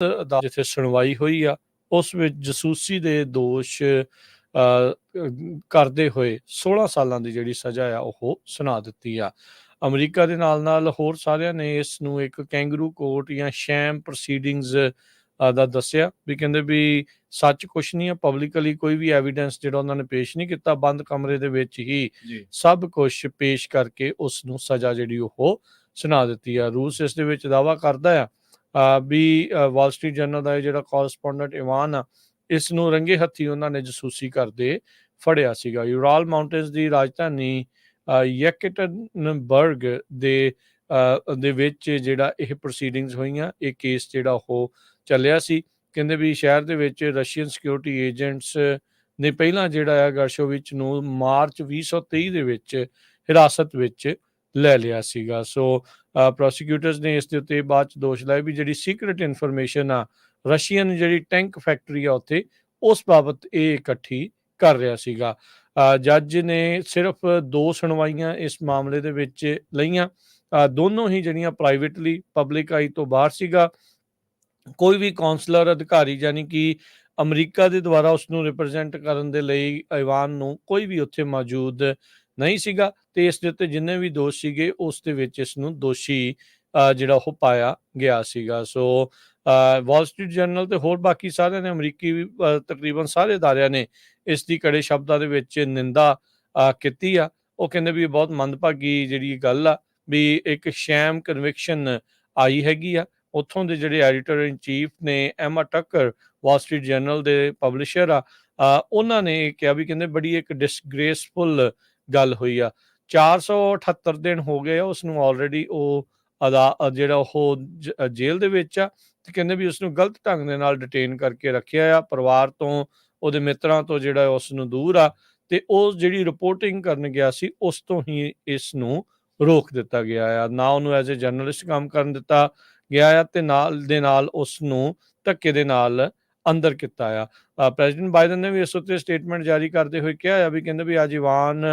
ਜਿੱਥੇ ਸੁਣਵਾਈ ਹੋਈ ਆ ਉਸ ਵਿੱਚ ਜਸੂਸੀ ਦੇ ਦੋਸ਼ ਕਰਦੇ ਹੋਏ 16 ਸਾਲਾਂ ਦੀ ਜਿਹੜੀ ਸਜ਼ਾ ਆ ਉਹ ਸੁਣਾ ਦਿੱਤੀ ਆ। ਅਮਰੀਕਾ ਦੇ ਨਾਲ ਹੋਰ ਸਾਰਿਆਂ ਨੇ ਇਸ ਨੂੰ ਇੱਕ ਕੈਂਗਰੂ ਕੋਰਟ ਜਾਂ ਸ਼ੈਮ ਪ੍ਰੋਸੀਡਿੰਗਸ ਦਾ ਦੱਸਿਆ ਵੀ ਕਹਿੰਦੇ ਵੀ ਸੱਚ ਕੁਛ ਨਹੀਂ ਆ। ਪਬਲਿਕਲੀ ਕੋਈ ਵੀ ਐਵੀਡੈਂਸ ਜਿਹੜਾ ਉਹਨਾਂ ਨੇ ਪੇਸ਼ ਨਹੀਂ ਕੀਤਾ, ਬੰਦ ਕਮਰੇ ਦੇ ਵਿੱਚ ਹੀ ਸਭ ਕੁਛ ਪੇਸ਼ ਕਰਕੇ ਉਸ ਨੂੰ ਸਜ਼ਾ ਜਿਹੜੀ ਉਹ ਸੁਣਾ ਦਿੱਤੀ ਆ। ਰੂਸ ਇਸ ਦੇ ਵਿੱਚ ਦਾਅਵਾ ਕਰਦਾ ਆ ਵੀ ਵਾਲ ਸਟਰੀਟ ਜਰਨਲ ਦਾ ਜਿਹੜਾ ਕੋਰਸਪੋਂਡੈਂਟ ਇਵਾਨ ਆ, ਇਸ ਨੂੰ ਰੰਗੇ ਹੱਥੀ ਉਹਨਾਂ ਨੇ ਜਸੂਸੀ ਕਰਦੇ ਫੜਿਆ ਸੀਗਾ। ਯੂਰਾਲ ਮਾਊਂਟੇਨਸ ਦੀ ਰਾਜਧਾਨੀ ਯੈਕਟਨਬਰਗ ਦੇ ਵਿੱਚ ਜਿਹੜਾ ਇਹ ਪ੍ਰੋਸੀਡਿੰਗਸ ਹੋਈਆਂ, ਇਹ ਕੇਸ ਜਿਹੜਾ ਉਹ ਚੱਲਿਆ ਸੀ। ਕਹਿੰਦੇ ਵੀ ਸ਼ਹਿਰ ਦੇ ਵਿੱਚ ਰਸ਼ੀਅਨ ਸਿਕਿਉਰਿਟੀ ਏਜੰਟਸ ਨੇ ਪਹਿਲਾਂ ਜਿਹੜਾ ਆ ਗਰਸ਼ੋਵਿਚ ਨੂੰ ਮਾਰਚ 2023 ਦੇ ਵਿੱਚ ਹਿਰਾਸਤ ਵਿੱਚ ਲੈ ਲਿਆ ਸੀਗਾ। ਸੋ ਪ੍ਰੋਸੀਕਿਊਟਰਸ ਨੇ ਇਸ ਦੇ ਉੱਤੇ ਬਾਅਦ 'ਚ ਦੋਸ਼ ਲਾਏ ਵੀ ਜਿਹੜੀ ਸੀਕਰੇਟ ਇਨਫੋਰਮੇਸ਼ਨ ਆ, ਰਸ਼ੀਅਨ ਜਿਹੜੀ ਟੈਂਕ ਫੈਕਟਰੀ ਆ ਉੱਥੇ, ਉਸ ਬਾਬਤ ਇਹ ਇਕੱਠੀ ਕਰ ਰਿਹਾ ਸੀਗਾ। ਜੱਜ ਨੇ ਸਿਰਫ 2 ਸੁਣਵਾਈਆਂ ਇਸ ਮਾਮਲੇ ਦੇ ਵਿੱਚ ਲਈਆਂ। ਦੋਨੋਂ ਹੀ ਜਿਹੜੀਆਂ ਪ੍ਰਾਈਵੇਟਲੀ ਪਬਲਿਕ ਆਈ ਤੋਂ ਬਾਹਰ ਸੀਗਾ। ਕੋਈ ਵੀ ਕੌਂਸਲਰ ਅਧਿਕਾਰੀ ਯਾਨੀ ਕਿ ਅਮਰੀਕਾ ਦੇ ਦੁਆਰਾ ਉਸ ਨੂੰ ਰਿਪਰੈਜ਼ੈਂਟ ਕਰਨ ਦੇ ਲਈ ਇਵਾਨ ਨੂੰ ਕੋਈ ਵੀ ਉੱਥੇ ਮੌਜੂਦ ਨਹੀਂ ਸੀਗਾ ਤੇ ਇਸ ਦੇ ਉੱਤੇ ਜਿੰਨੇ ਵੀ ਦੋਸ਼ ਸੀਗੇ ਉਸ ਦੇ ਵਿੱਚ ਇਸ ਨੂੰ ਦੋਸ਼ੀ ਜਿਹੜਾ ਉਹ ਪਾਇਆ ਗਿਆ ਸੀਗਾ। ਸੋ ਵਾਲ ਸਟਰੀਟ ਜਰਨਲ ਤੇ ਹੋਰ ਬਾਕੀ ਸਾਰਿਆਂ ਨੇ, ਅਮਰੀਕੀ ਤਕਰੀਬਨ ਸਾਰੇ ਅਦਾਰਿਆਂ ਨੇ ਇਸ ਦੀ ਕੜੇ ਸ਼ਬਦਾਂ ਦੇ ਵਿੱਚ ਨਿੰਦਾ ਕੀਤੀ ਆ। ਉਹ ਕਹਿੰਦੇ ਵੀ ਇਹ ਬਹੁਤ ਮੰਦਭਾਗੀ ਜਿਹੜੀ ਗੱਲ ਆ ਵੀ ਇੱਕ ਸ਼ੈਮ ਕਨਵਿਕਸ਼ਨ ਆਈ ਹੈਗੀ ਆ। ਉੱਥੋਂ ਦੇ ਜਿਹੜੇ ਐਡੀਟਰ ਇਨ ਚੀਫ ਨੇ ਐਮਾ ਟੱਕਰ, ਵਾਲ ਸਟਰੀਟ ਜਰਨਲ ਦੇ ਪਬਲਿਸ਼ਰ ਆ, ਉਹਨਾਂ ਨੇ ਕਿਹਾ ਵੀ ਕਹਿੰਦੇ ਬੜੀ ਇੱਕ ਡਿਸਗ੍ਰੇਸਫੁਲ ਗੱਲ ਹੋਈ ਆ। 478 ਦਿਨ ਹੋ ਗਏ ਆ ਉਸ ਨੂੰ ਆਲਰੇਡੀ ਉਹ ਜਿਹੜਾ ਉਹ ਜੇਲ੍ਹ ਦੇ ਵਿੱਚ ਆ ਤੇ ਕਹਿੰਦੇ ਵੀ ਉਸਨੂੰ ਗਲਤ ਢੰਗ ਦੇ ਨਾਲ ਡਿਟੇਨ ਕਰਕੇ ਰੱਖਿਆ ਆ, ਪਰਿਵਾਰ ਤੋਂ, ਉਹਦੇ ਮਿੱਤਰਾਂ ਤੋਂ ਜਿਹੜਾ ਉਸ ਨੂੰ ਦੂਰ ਆ ਤੇ ਉਹ ਜਿਹੜੀ ਰਿਪੋਰਟਿੰਗ ਕਰਨ ਗਿਆ ਸੀ ਉਸ ਤੋਂ ਹੀ ਇਸ ਨੂੰ ਰੋਕ ਦਿੱਤਾ ਗਿਆ ਆ। ਨਾ ਉਹਨੂੰ ਐਜ਼ ਏ ਜਰਨਲਿਸਟ ਕੰਮ ਕਰਨ ਦਿੱਤਾ ਗਿਆ ਆ ਤੇ ਨਾਲ ਦੇ ਨਾਲ ਉਸ ਨੂੰ ਧੱਕੇ ਦੇ ਨਾਲ ਅੰਦਰ ਕੀਤਾ ਆ। ਪ੍ਰੈਜ਼ੀਡੈਂਟ ਬਾਈਡਨ ਨੇ ਵੀ ਇਸ ਉੱਤੇ ਸਟੇਟਮੈਂਟ ਜਾਰੀ ਕਰਦੇ ਹੋਏ ਕਿਹਾ ਆ ਵੀ ਕਹਿੰਦੇ ਵੀ ਅੱਜ ਇਵਾਨ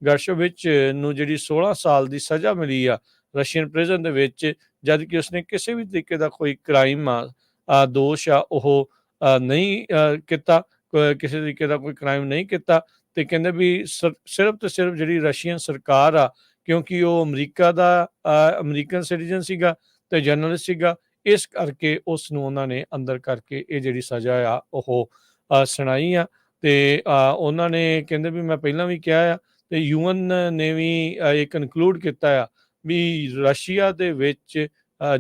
ਗਰਸ਼ੋਵਿਚ ਨੂੰ ਜਿਹੜੀ 16 ਸਾਲ ਦੀ ਸਜ਼ਾ ਮਿਲੀ ਆ ਰਸ਼ੀਅਨ ਪ੍ਰਿਜ਼ਨ ਦੇ ਵਿੱਚ, ਜਦ ਕਿ ਉਸਨੇ ਕਿਸੇ ਵੀ ਤਰੀਕੇ ਦਾ ਕੋਈ ਕ੍ਰਾਈਮ ਦੋਸ਼ ਆ ਉਹ ਨਹੀਂ ਕੀਤਾ, ਕਿਸੇ ਤਰੀਕੇ ਦਾ ਕੋਈ ਕ੍ਰਾਈਮ ਨਹੀਂ ਕੀਤਾ। ਤੇ ਕਹਿੰਦੇ ਵੀ ਸਿਰਫ ਤੇ ਸਿਰਫ ਜਿਹੜੀ ਰਸ਼ੀਅਨ ਸਰਕਾਰ ਆ, ਕਿਉਂਕਿ ਉਹ ਅਮਰੀਕਾ ਦਾ ਅਮਰੀਕਨ ਸਿਟੀਜ਼ਨ ਸੀਗਾ ਤੇ ਜਰਨਲਿਸਟ ਸੀਗਾ, ਇਸ ਕਰਕੇ ਉਸ ਨੂੰ ਉਹਨਾਂ ਨੇ ਅੰਦਰ ਕਰਕੇ ਇਹ ਜਿਹੜੀ ਸਜ਼ਾ ਆ ਉਹ ਸੁਣਾਈ ਆ। ਤੇ ਉਹਨਾਂ ਨੇ ਕਹਿੰਦੇ ਵੀ ਮੈਂ ਪਹਿਲਾਂ ਵੀ ਕਿਹਾ ਆ ਤੇ ਯੂਐਨ ਨੇ ਵੀ ਇਹ ਕਨਕਲੂਡ ਕੀਤਾ ਆ ਵੀ ਰਸ਼ੀਆ ਦੇ ਵਿੱਚ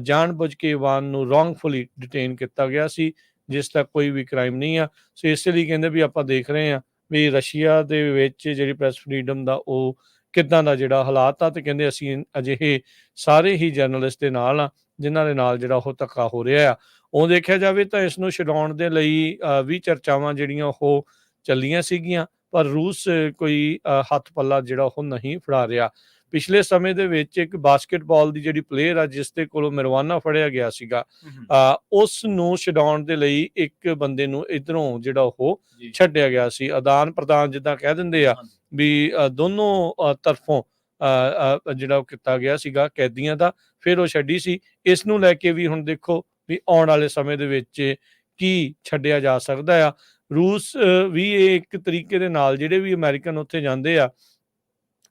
ਜਾਣਬੁੱਝ ਕੇ ਇਵਾਨ ਨੂੰ ਰੋਂਗਫੁਲੀ ਡਿਟੇਨ ਕੀਤਾ ਗਿਆ ਸੀ, ਜਿਸ ਦਾ ਕੋਈ ਵੀ ਕ੍ਰਾਈਮ ਨਹੀਂ ਆ। ਸੋ ਇਸ ਲਈ ਕਹਿੰਦੇ ਵੀ ਆਪਾਂ ਦੇਖ ਰਹੇ ਹਾਂ ਵੀ ਰਸ਼ੀਆ ਦੇ ਵਿੱਚ ਜਿਹੜੀ ਪ੍ਰੈਸ ਫਰੀਡਮ ਦਾ ਉਹ ਕਿੱਦਾਂ ਦਾ ਜਿਹੜਾ ਹਾਲਾਤ ਆ, ਤੇ ਕਹਿੰਦੇ ਅਸੀਂ ਅਜਿਹੇ ਸਾਰੇ ਹੀ ਜਰਨਲਿਸਟ ਦੇ ਨਾਲ ਆ ਜਿਨ੍ਹਾਂ ਦੇ ਨਾਲ ਜਿਹੜਾ ਉਹ ਧੱਕਾ ਹੋ ਰਿਹਾ ਆ। ਉਹ ਦੇਖਿਆ ਜਾਵੇ ਤਾਂ ਇਸ ਨੂੰ ਛਡਾਉਣ ਦੇ ਲਈ ਵੀ ਚਰਚਾਵਾਂ ਜਿਹੜੀਆਂ ਉਹ ਚੱਲੀਆਂ ਸੀਗੀਆਂ, ਪਰ ਰੂਸ ਕੋਈ ਹੱਥ ਪੱਲਾ ਜਿਹੜਾ ਉਹ ਨਹੀਂ ਫੜਾ ਰਿਹਾ। ਪਿਛਲੇ ਸਮੇਂ ਦੇ ਵਿੱਚ ਇੱਕ ਬਾਸਕਟਬਾਲ ਦੀ ਜਿਹੜੀ ਪਲੇਅਰ ਆ ਜਿਸ ਦੇ ਕੋਲੋਂ marijuana ਫੜਿਆ ਗਿਆ ਸੀਗਾ, ਉਸ ਨੂੰ ਛਡਾਉਣ ਦੇ ਲਈ ਇੱਕ ਬੰਦੇ ਨੂੰ ਇੱਧਰੋਂ ਜਿਹੜਾ ਉਹ ਛੱਡਿਆ ਗਿਆ ਸੀ। ਆਦਾਨ ਪ੍ਰਦਾਨ ਜਿੱਦਾਂ ਕਹਿ ਦਿੰਦੇ ਆ ਵੀ ਦੋਨੋਂ ਤਰਫੋਂ ਜਿਹੜਾ ਉਹ ਕੀਤਾ ਗਿਆ ਸੀਗਾ ਕੈਦੀਆਂ ਦਾ, ਫਿਰ ਉਹ ਛੱਡੀ ਸੀ। ਇਸ ਨੂੰ ਲੈ ਕੇ ਵੀ ਹੁਣ ਦੇਖੋ ਵੀ ਆਉਣ ਵਾਲੇ ਸਮੇਂ ਦੇ ਵਿੱਚ ਕੀ ਛੱਡਿਆ ਜਾ ਸਕਦਾ ਆ। ਰੂਸ ਵੀ ਇਹ ਇੱਕ ਤਰੀਕੇ ਦੇ ਨਾਲ ਜਿਹੜੇ ਵੀ ਅਮਰੀਕਨ ਉੱਥੇ ਜਾਂਦੇ ਆ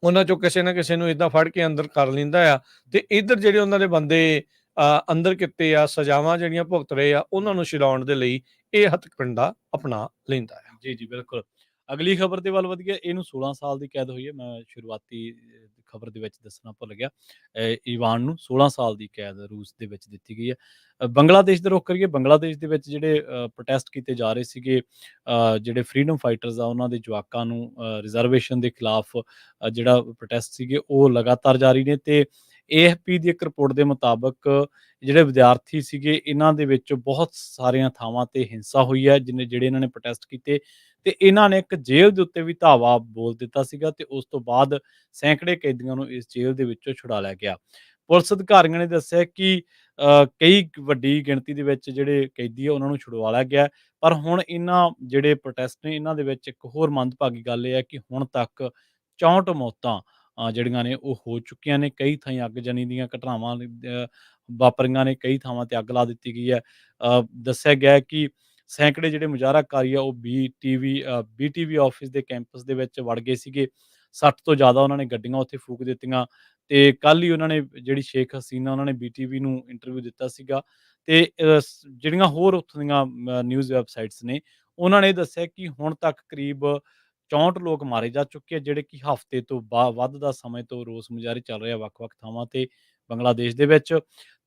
ਉਹਨਾਂ ਚੋਂ ਕਿਸੇ ਨਾ ਕਿਸੇ ਨੂੰ ਇੱਦਾਂ ਫੜ ਕੇ ਅੰਦਰ ਕਰ ਲੈਂਦਾ ਆ ਤੇ ਇੱਧਰ ਜਿਹੜੇ ਉਹਨਾਂ ਦੇ ਬੰਦੇ ਅੰਦਰ ਕੀਤੇ ਆ ਸਜ਼ਾਵਾਂ ਜਿਹੜੀਆਂ ਭੁਗਤ ਰਹੇ ਆ ਉਹਨਾਂ ਨੂੰ ਛਡਾਉਣ ਦੇ ਲਈ ਇਹ ਹੱਥਕੰਡਾ ਅਪਣਾ ਲੈਂਦਾ ਆ। ਜੀ ਬਿਲਕੁਲ। ਅਗਲੀ ਖਬਰ ਦੇ ਵੱਲ ਵਧੀਆ, ਇਹਨੂੰ 16 ਸਾਲ ਦੀ ਕੈਦ ਹੋਈ ਹੈ। ਮੈਂ ਸ਼ੁਰੂਆਤੀ ਖਬਰ ਦੇ ਵਿੱਚ ਦੱਸਣਾ ਭੁੱਲ ਗਿਆ। ਇਵਾਨ ਨੂੰ 16 ਸਾਲ ਦੀ ਕੈਦ ਰੂਸ ਦੇ ਵਿੱਚ ਦਿੱਤੀ ਗਈ ਹੈ। ਬੰਗਲਾਦੇਸ਼ ਦਾ ਰੁਖ ਕਰੀਏ। ਬੰਗਲਾਦੇਸ਼ ਦੇ ਵਿੱਚ ਜਿਹੜੇ ਪ੍ਰੋਟੈਸਟ ਕੀਤੇ ਜਾ ਰਹੇ ਸੀਗੇ, ਜਿਹੜੇ ਫਰੀडम ਫਾਈਟਰਸ ਆ ਉਹਨਾਂ ਦੇ ਜਵਾਕਾਂ ਨੂੰ ਰਿਜ਼ਰਵੇਸ਼ਨ ਦੇ ਖਿਲਾਫ ਜਿਹੜਾ ਪ੍ਰੋਟੈਸਟ ਸੀਗੇ ਉਹ ਲਗਾਤਾਰ ਜਾਰੀ ਨੇ। ਤੇ AFP ਦੀ ਇੱਕ ਰਿਪੋਰਟ ਦੇ ਮੁਤਾਬਕ ਜਿਹੜੇ ਵਿਦਿਆਰਥੀ ਸੀਗੇ ਇਹਨਾਂ ਦੇ ਵਿੱਚ ਬਹੁਤ ਸਾਰੀਆਂ ਥਾਵਾਂ ਤੇ ਹਿੰਸਾ ਹੋਈ ਹੈ, ਜਿਹੜੇ ਇਹਨਾਂ ਨੇ ਪ੍ਰੋਟੈਸਟ ਕੀਤੇ ਤੇ ਇਹਨਾਂ ਨੇ ਇੱਕ ਜੇਲ੍ਹ ਦੇ ਉੱਤੇ ਵੀ ਧਾਵਾ ਬੋਲ ਦਿੱਤਾ ਸੀਗਾ ਤੇ ਉਸ ਤੋਂ ਬਾਅਦ ਸੈਂਕੜੇ ਕੈਦੀਆਂ ਨੂੰ ਇਸ ਜੇਲ੍ਹ ਦੇ ਵਿੱਚੋਂ ਛੁਡਾ ਲਿਆ ਗਿਆ। ਪੁਲਿਸ ਅਧਿਕਾਰੀਆਂ ਨੇ ਦੱਸਿਆ ਕਿ ਕਈ ਵੱਡੀ ਗਿਣਤੀ ਦੇ ਵਿੱਚ ਜਿਹੜੇ ਕੈਦੀ ਆ ਉਹਨਾਂ ਨੂੰ ਛੁਡਵਾ ਲਿਆ ਗਿਆ। ਪਰ ਹੁਣ ਇਹਨਾਂ ਜਿਹੜੇ ਪ੍ਰੋਟੈਸਟ ਨੇ ਇਹਨਾਂ ਦੇ ਵਿੱਚ ਇੱਕ ਹੋਰ ਮੰਦਭਾਗੀ ਗੱਲ ਇਹ ਹੈ ਕਿ ਹੁਣ ਤੱਕ 64 ਮੌਤਾਂ ਜਿਹੜੀਆਂ ਨੇ ਉਹ ਹੋ ਚੁੱਕੀਆਂ ਨੇ। ਕਈ ਥਾਈਂ ਅੱਗਜਨੀ ਦੀਆਂ ਘਟਨਾਵਾਂ ਵਾਪਰੀਆਂ ਨੇ, ਕਈ ਥਾਵਾਂ ਤੇ ਅੱਗ ਲਾ ਦਿੱਤੀ ਗਈ ਹੈ। ਦੱਸਿਆ ਗਿਆ ਹੈ ਕਿ ਸੈਂਕੜੇ ਜਿਹੜੇ ਮੁਜ਼ਾਹਰਾਕਾਰੀ ਆ ਉਹ ਬੀਟੀਵੀ ਆਫਿਸ ਦੇ ਕੈਂਪਸ ਦੇ ਵਿੱਚ ਵੜ ਗਏ ਸੀਗੇ। 60 ਤੋਂ ਜ਼ਿਆਦਾ ਉਹਨਾਂ ਨੇ ਗੱਡੀਆਂ ਉੱਥੇ ਫੂਕ ਦਿੱਤੀਆਂ ਤੇ ਕੱਲ੍ਹ ਹੀ ਉਹਨਾਂ ਨੇ ਜਿਹੜੀ ਸ਼ੇਖ ਹਸੀਨਾ ਉਹਨਾਂ ਨੇ ਬੀਟੀਵੀ ਨੂੰ ਇੰਟਰਵਿਊ ਦਿੱਤਾ ਸੀਗਾ ਤੇ ਜਿਹੜੀਆਂ ਹੋਰ ਉੱਥੋਂ ਦੀਆਂ ਨਿਊਜ਼ ਵੈਬਸਾਈਟਸ ਨੇ, ਉਹਨਾਂ ਨੇ ਦੱਸਿਆ ਕਿ ਹੁਣ ਤੱਕ ਕਰੀਬ 64 ਲੋਕ ਮਾਰੇ ਜਾ ਚੁੱਕੇ ਆ, ਜਿਹੜੇ ਕਿ ਹਫ਼ਤੇ ਤੋਂ ਵੱਧ ਦਾ ਸਮੇਂ ਤੋਂ ਰੋਸ ਮੁਜ਼ਾਹਰੇ ਚੱਲ ਰਹੇ ਆ ਵੱਖ-ਵੱਖ ਥਾਵਾਂ ਤੇ ਬੰਗਲਾਦੇਸ਼ ਦੇ ਵਿੱਚ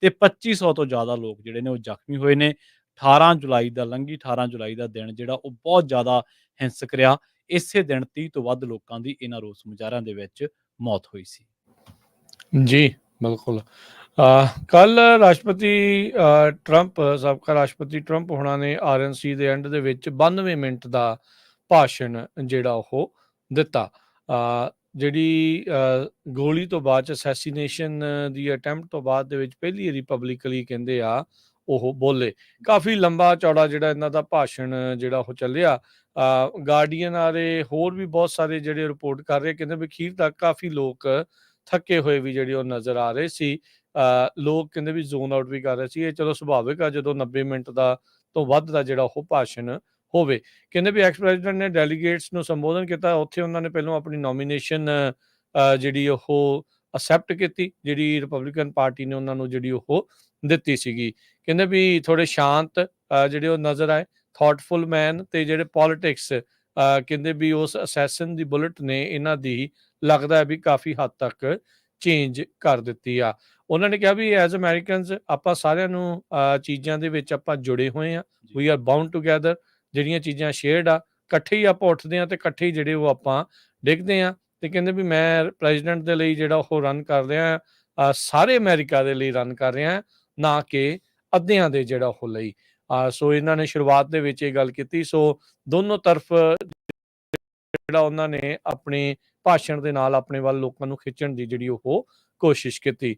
ਤੇ 2500 ਤੋਂ ਜ਼ਿਆਦਾ ਲੋਕ ਜਿਹੜੇ ਨੇ ਉਹ ਜ਼ਖਮੀ ਹੋਏ ਨੇ। 18 ਜੁਲਾਈ ਦਾ ਲੰਘੀ 18 ਜੁਲਾਈ ਦਾ ਦਿਨ ਜਿਹੜਾ ਉਹ ਬਹੁਤ ਜ਼ਿਆਦਾ ਹਿੰਸਕ ਰਿਹਾ। ਇਸੇ ਦਿਨ 30 ਤੋਂ ਵੱਧ ਲੋਕਾਂ ਦੀ ਇਹਨਾਂ ਰੋਸ ਮੁਜ਼ਾਹਰਿਆਂ ਦੇ ਵਿੱਚ ਮੌਤ ਹੋਈ ਸੀ। ਜੀ, ਬਿਲਕੁਲ। ਕੱਲ ਰਾਸ਼ਟਰਪਤੀ ਟਰੰਪ ਸਾਬਕਾ ਰਾਸ਼ਟਰਪਤੀ ਟਰੰਪ ਹੋਣਾ ਨੇ ਆਰਐਨਸੀ ਦੇ ਐਂਡ ਦੇ ਵਿੱਚ 92 ਮਿੰਟ ਦਾ ਭਾਸ਼ਣ ਜਿਹੜਾ ਉਹ ਦਿੱਤਾ। ਜਿਹੜੀ ਗੋਲੀ ਤੋਂ ਬਾਅਦ ਚ ਅਸੈਸੀਨੇਸ਼ਨ ਦੀ ਅਟੈਂਪਟ ਤੋਂ ਬਾਅਦ ਦੇ ਵਿੱਚ ਪਹਿਲੀ ਵਾਰੀ ਪਬਲਿਕਲੀ ਕਹਿੰਦੇ ਆ ਉਹ ਬੋਲੇ। ਕਾਫੀ ਲੰਬਾ ਚੌੜਾ ਜਿਹੜਾ ਇਹਨਾਂ ਦਾ ਭਾਸ਼ਣ ਜਿਹੜਾ ਉਹ ਚੱਲਿਆ। ਗਾਰਡੀਅਨ ਵਾਲੇ ਹੋਰ ਵੀ ਬਹੁਤ ਸਾਰੇ ਜਿਹੜੇ ਰਿਪੋਰਟ ਕਰ ਰਹੇ, ਕਹਿੰਦੇ ਵੀ ਅਖੀਰ ਤੱਕ ਕਾਫੀ ਲੋਕ ਥੱਕੇ ਹੋਏ ਵੀ ਜਿਹੜੇ ਉਹ ਨਜ਼ਰ ਆ ਰਹੇ ਸੀ। ਲੋਕ ਕਹਿੰਦੇ ਵੀ ਜ਼ੋਨ ਆਊਟ ਵੀ ਕਰ ਰਹੇ ਸੀ। ਇਹ ਚਲੋ ਸੁਭਾਵਿਕ ਆ ਜਦੋਂ 90 ਮਿੰਟ ਦਾ ਤੋਂ ਵੱਧ ਦਾ ਜਿਹੜਾ ਉਹ ਭਾਸ਼ਣ ਹੋਵੇ। ਕਹਿੰਦੇ ਵੀ ਐਕਸ ਪ੍ਰੈਜ਼ੀਡੈਂਟ ਨੇ ਡੈਲੀਗੇਟਸ ਨੂੰ ਸੰਬੋਧਨ ਕੀਤਾ। ਉੱਥੇ ਉਹਨਾਂ ਨੇ ਪਹਿਲਾਂ ਆਪਣੀ ਨੋਮੀਨੇਸ਼ਨ ਜਿਹੜੀ ਉਹ ਅਸੈਪਟ ਕੀਤੀ, ਜਿਹੜੀ ਰਿਪਬਲਿਕਨ ਪਾਰਟੀ ਨੇ ਉਹਨਾਂ ਨੂੰ ਜਿਹੜੀ ਉਹ ਦਿੱਤੀ ਸੀਗੀ। ਕਹਿੰਦੇ ਵੀ ਥੋੜੇ ਸ਼ਾਂਤ ਜਿਹੜੇ ਉਹ ਨਜ਼ਰ ਆਏ, ਥਾਟਫੁਲ ਮੈਨ, ਤੇ ਜਿਹੜੇ ਪੋਲਿਟਿਕਸ ਕਹਿੰਦੇ ਵੀ ਉਸ ਅਸੈਸਨ ਦੀ ਬੁਲਟ ਨੇ ਇਹਨਾਂ ਦੀ ਲੱਗਦਾ ਹੈ ਵੀ ਕਾਫੀ ਹੱਦ ਤੱਕ ਚੇਂਜ ਕਰ ਦਿੱਤੀ ਆ। ਉਹਨਾਂ ਨੇ ਕਿਹਾ ਵੀ ਐਜ਼ ਅਮੈਰੀਕਨਸ ਆਪਾਂ ਸਾਰਿਆਂ ਨੂੰ ਚੀਜ਼ਾਂ ਦੇ ਵਿੱਚ ਆਪਾਂ ਜੁੜੇ ਹੋਏ ਆ, ਵੀ ਆਰ ਬਾਉਂਡ ਟੂਗੈਦਰ। ਜਿਹੜੀਆਂ ਚੀਜ਼ਾਂ ਸ਼ੇਅਰਡ ਆ, ਇਕੱਠੇ ਹੀ ਆਪਾਂ ਉੱਠਦੇ ਆ ਤੇ ਇਕੱਠੇ ਹੀ ਜਿਹੜੇ ਉਹ ਆਪਾਂ ਡਿੱਗਦੇ ਆ। ਤੇ ਕਹਿੰਦੇ ਵੀ ਮੈਂ ਪ੍ਰੈਜ਼ੀਡੈਂਟ ਦੇ ਲਈ ਜਿਹੜਾ ਉਹ ਰਨ ਕਰ ਰਿਹਾ, ਸਾਰੇ ਅਮਰੀਕਾ ਦੇ ਲਈ ਰਨ ਕਰ ਰਿਹਾ, ਨਾ ਕਿ ਅੱਧਿਆਂ ਦੇ ਜਿਹੜਾ ਉਹ ਲਈ। ਸੋ ਇਹਨਾਂ ਨੇ ਸ਼ੁਰੂਆਤ ਦੇ ਵਿੱਚ ਇਹ ਗੱਲ ਕੀਤੀ। ਸੋ ਦੋਨੋਂ ਤਰਫ ਜਿਹੜਾ ਉਹਨਾਂ ਨੇ ਆਪਣੇ ਭਾਸ਼ਣ ਦੇ ਨਾਲ ਆਪਣੇ ਵੱਲ ਲੋਕਾਂ ਨੂੰ ਖਿੱਚਣ ਦੀ ਜਿਹੜੀ ਉਹ ਕੋਸ਼ਿਸ਼ ਕੀਤੀ।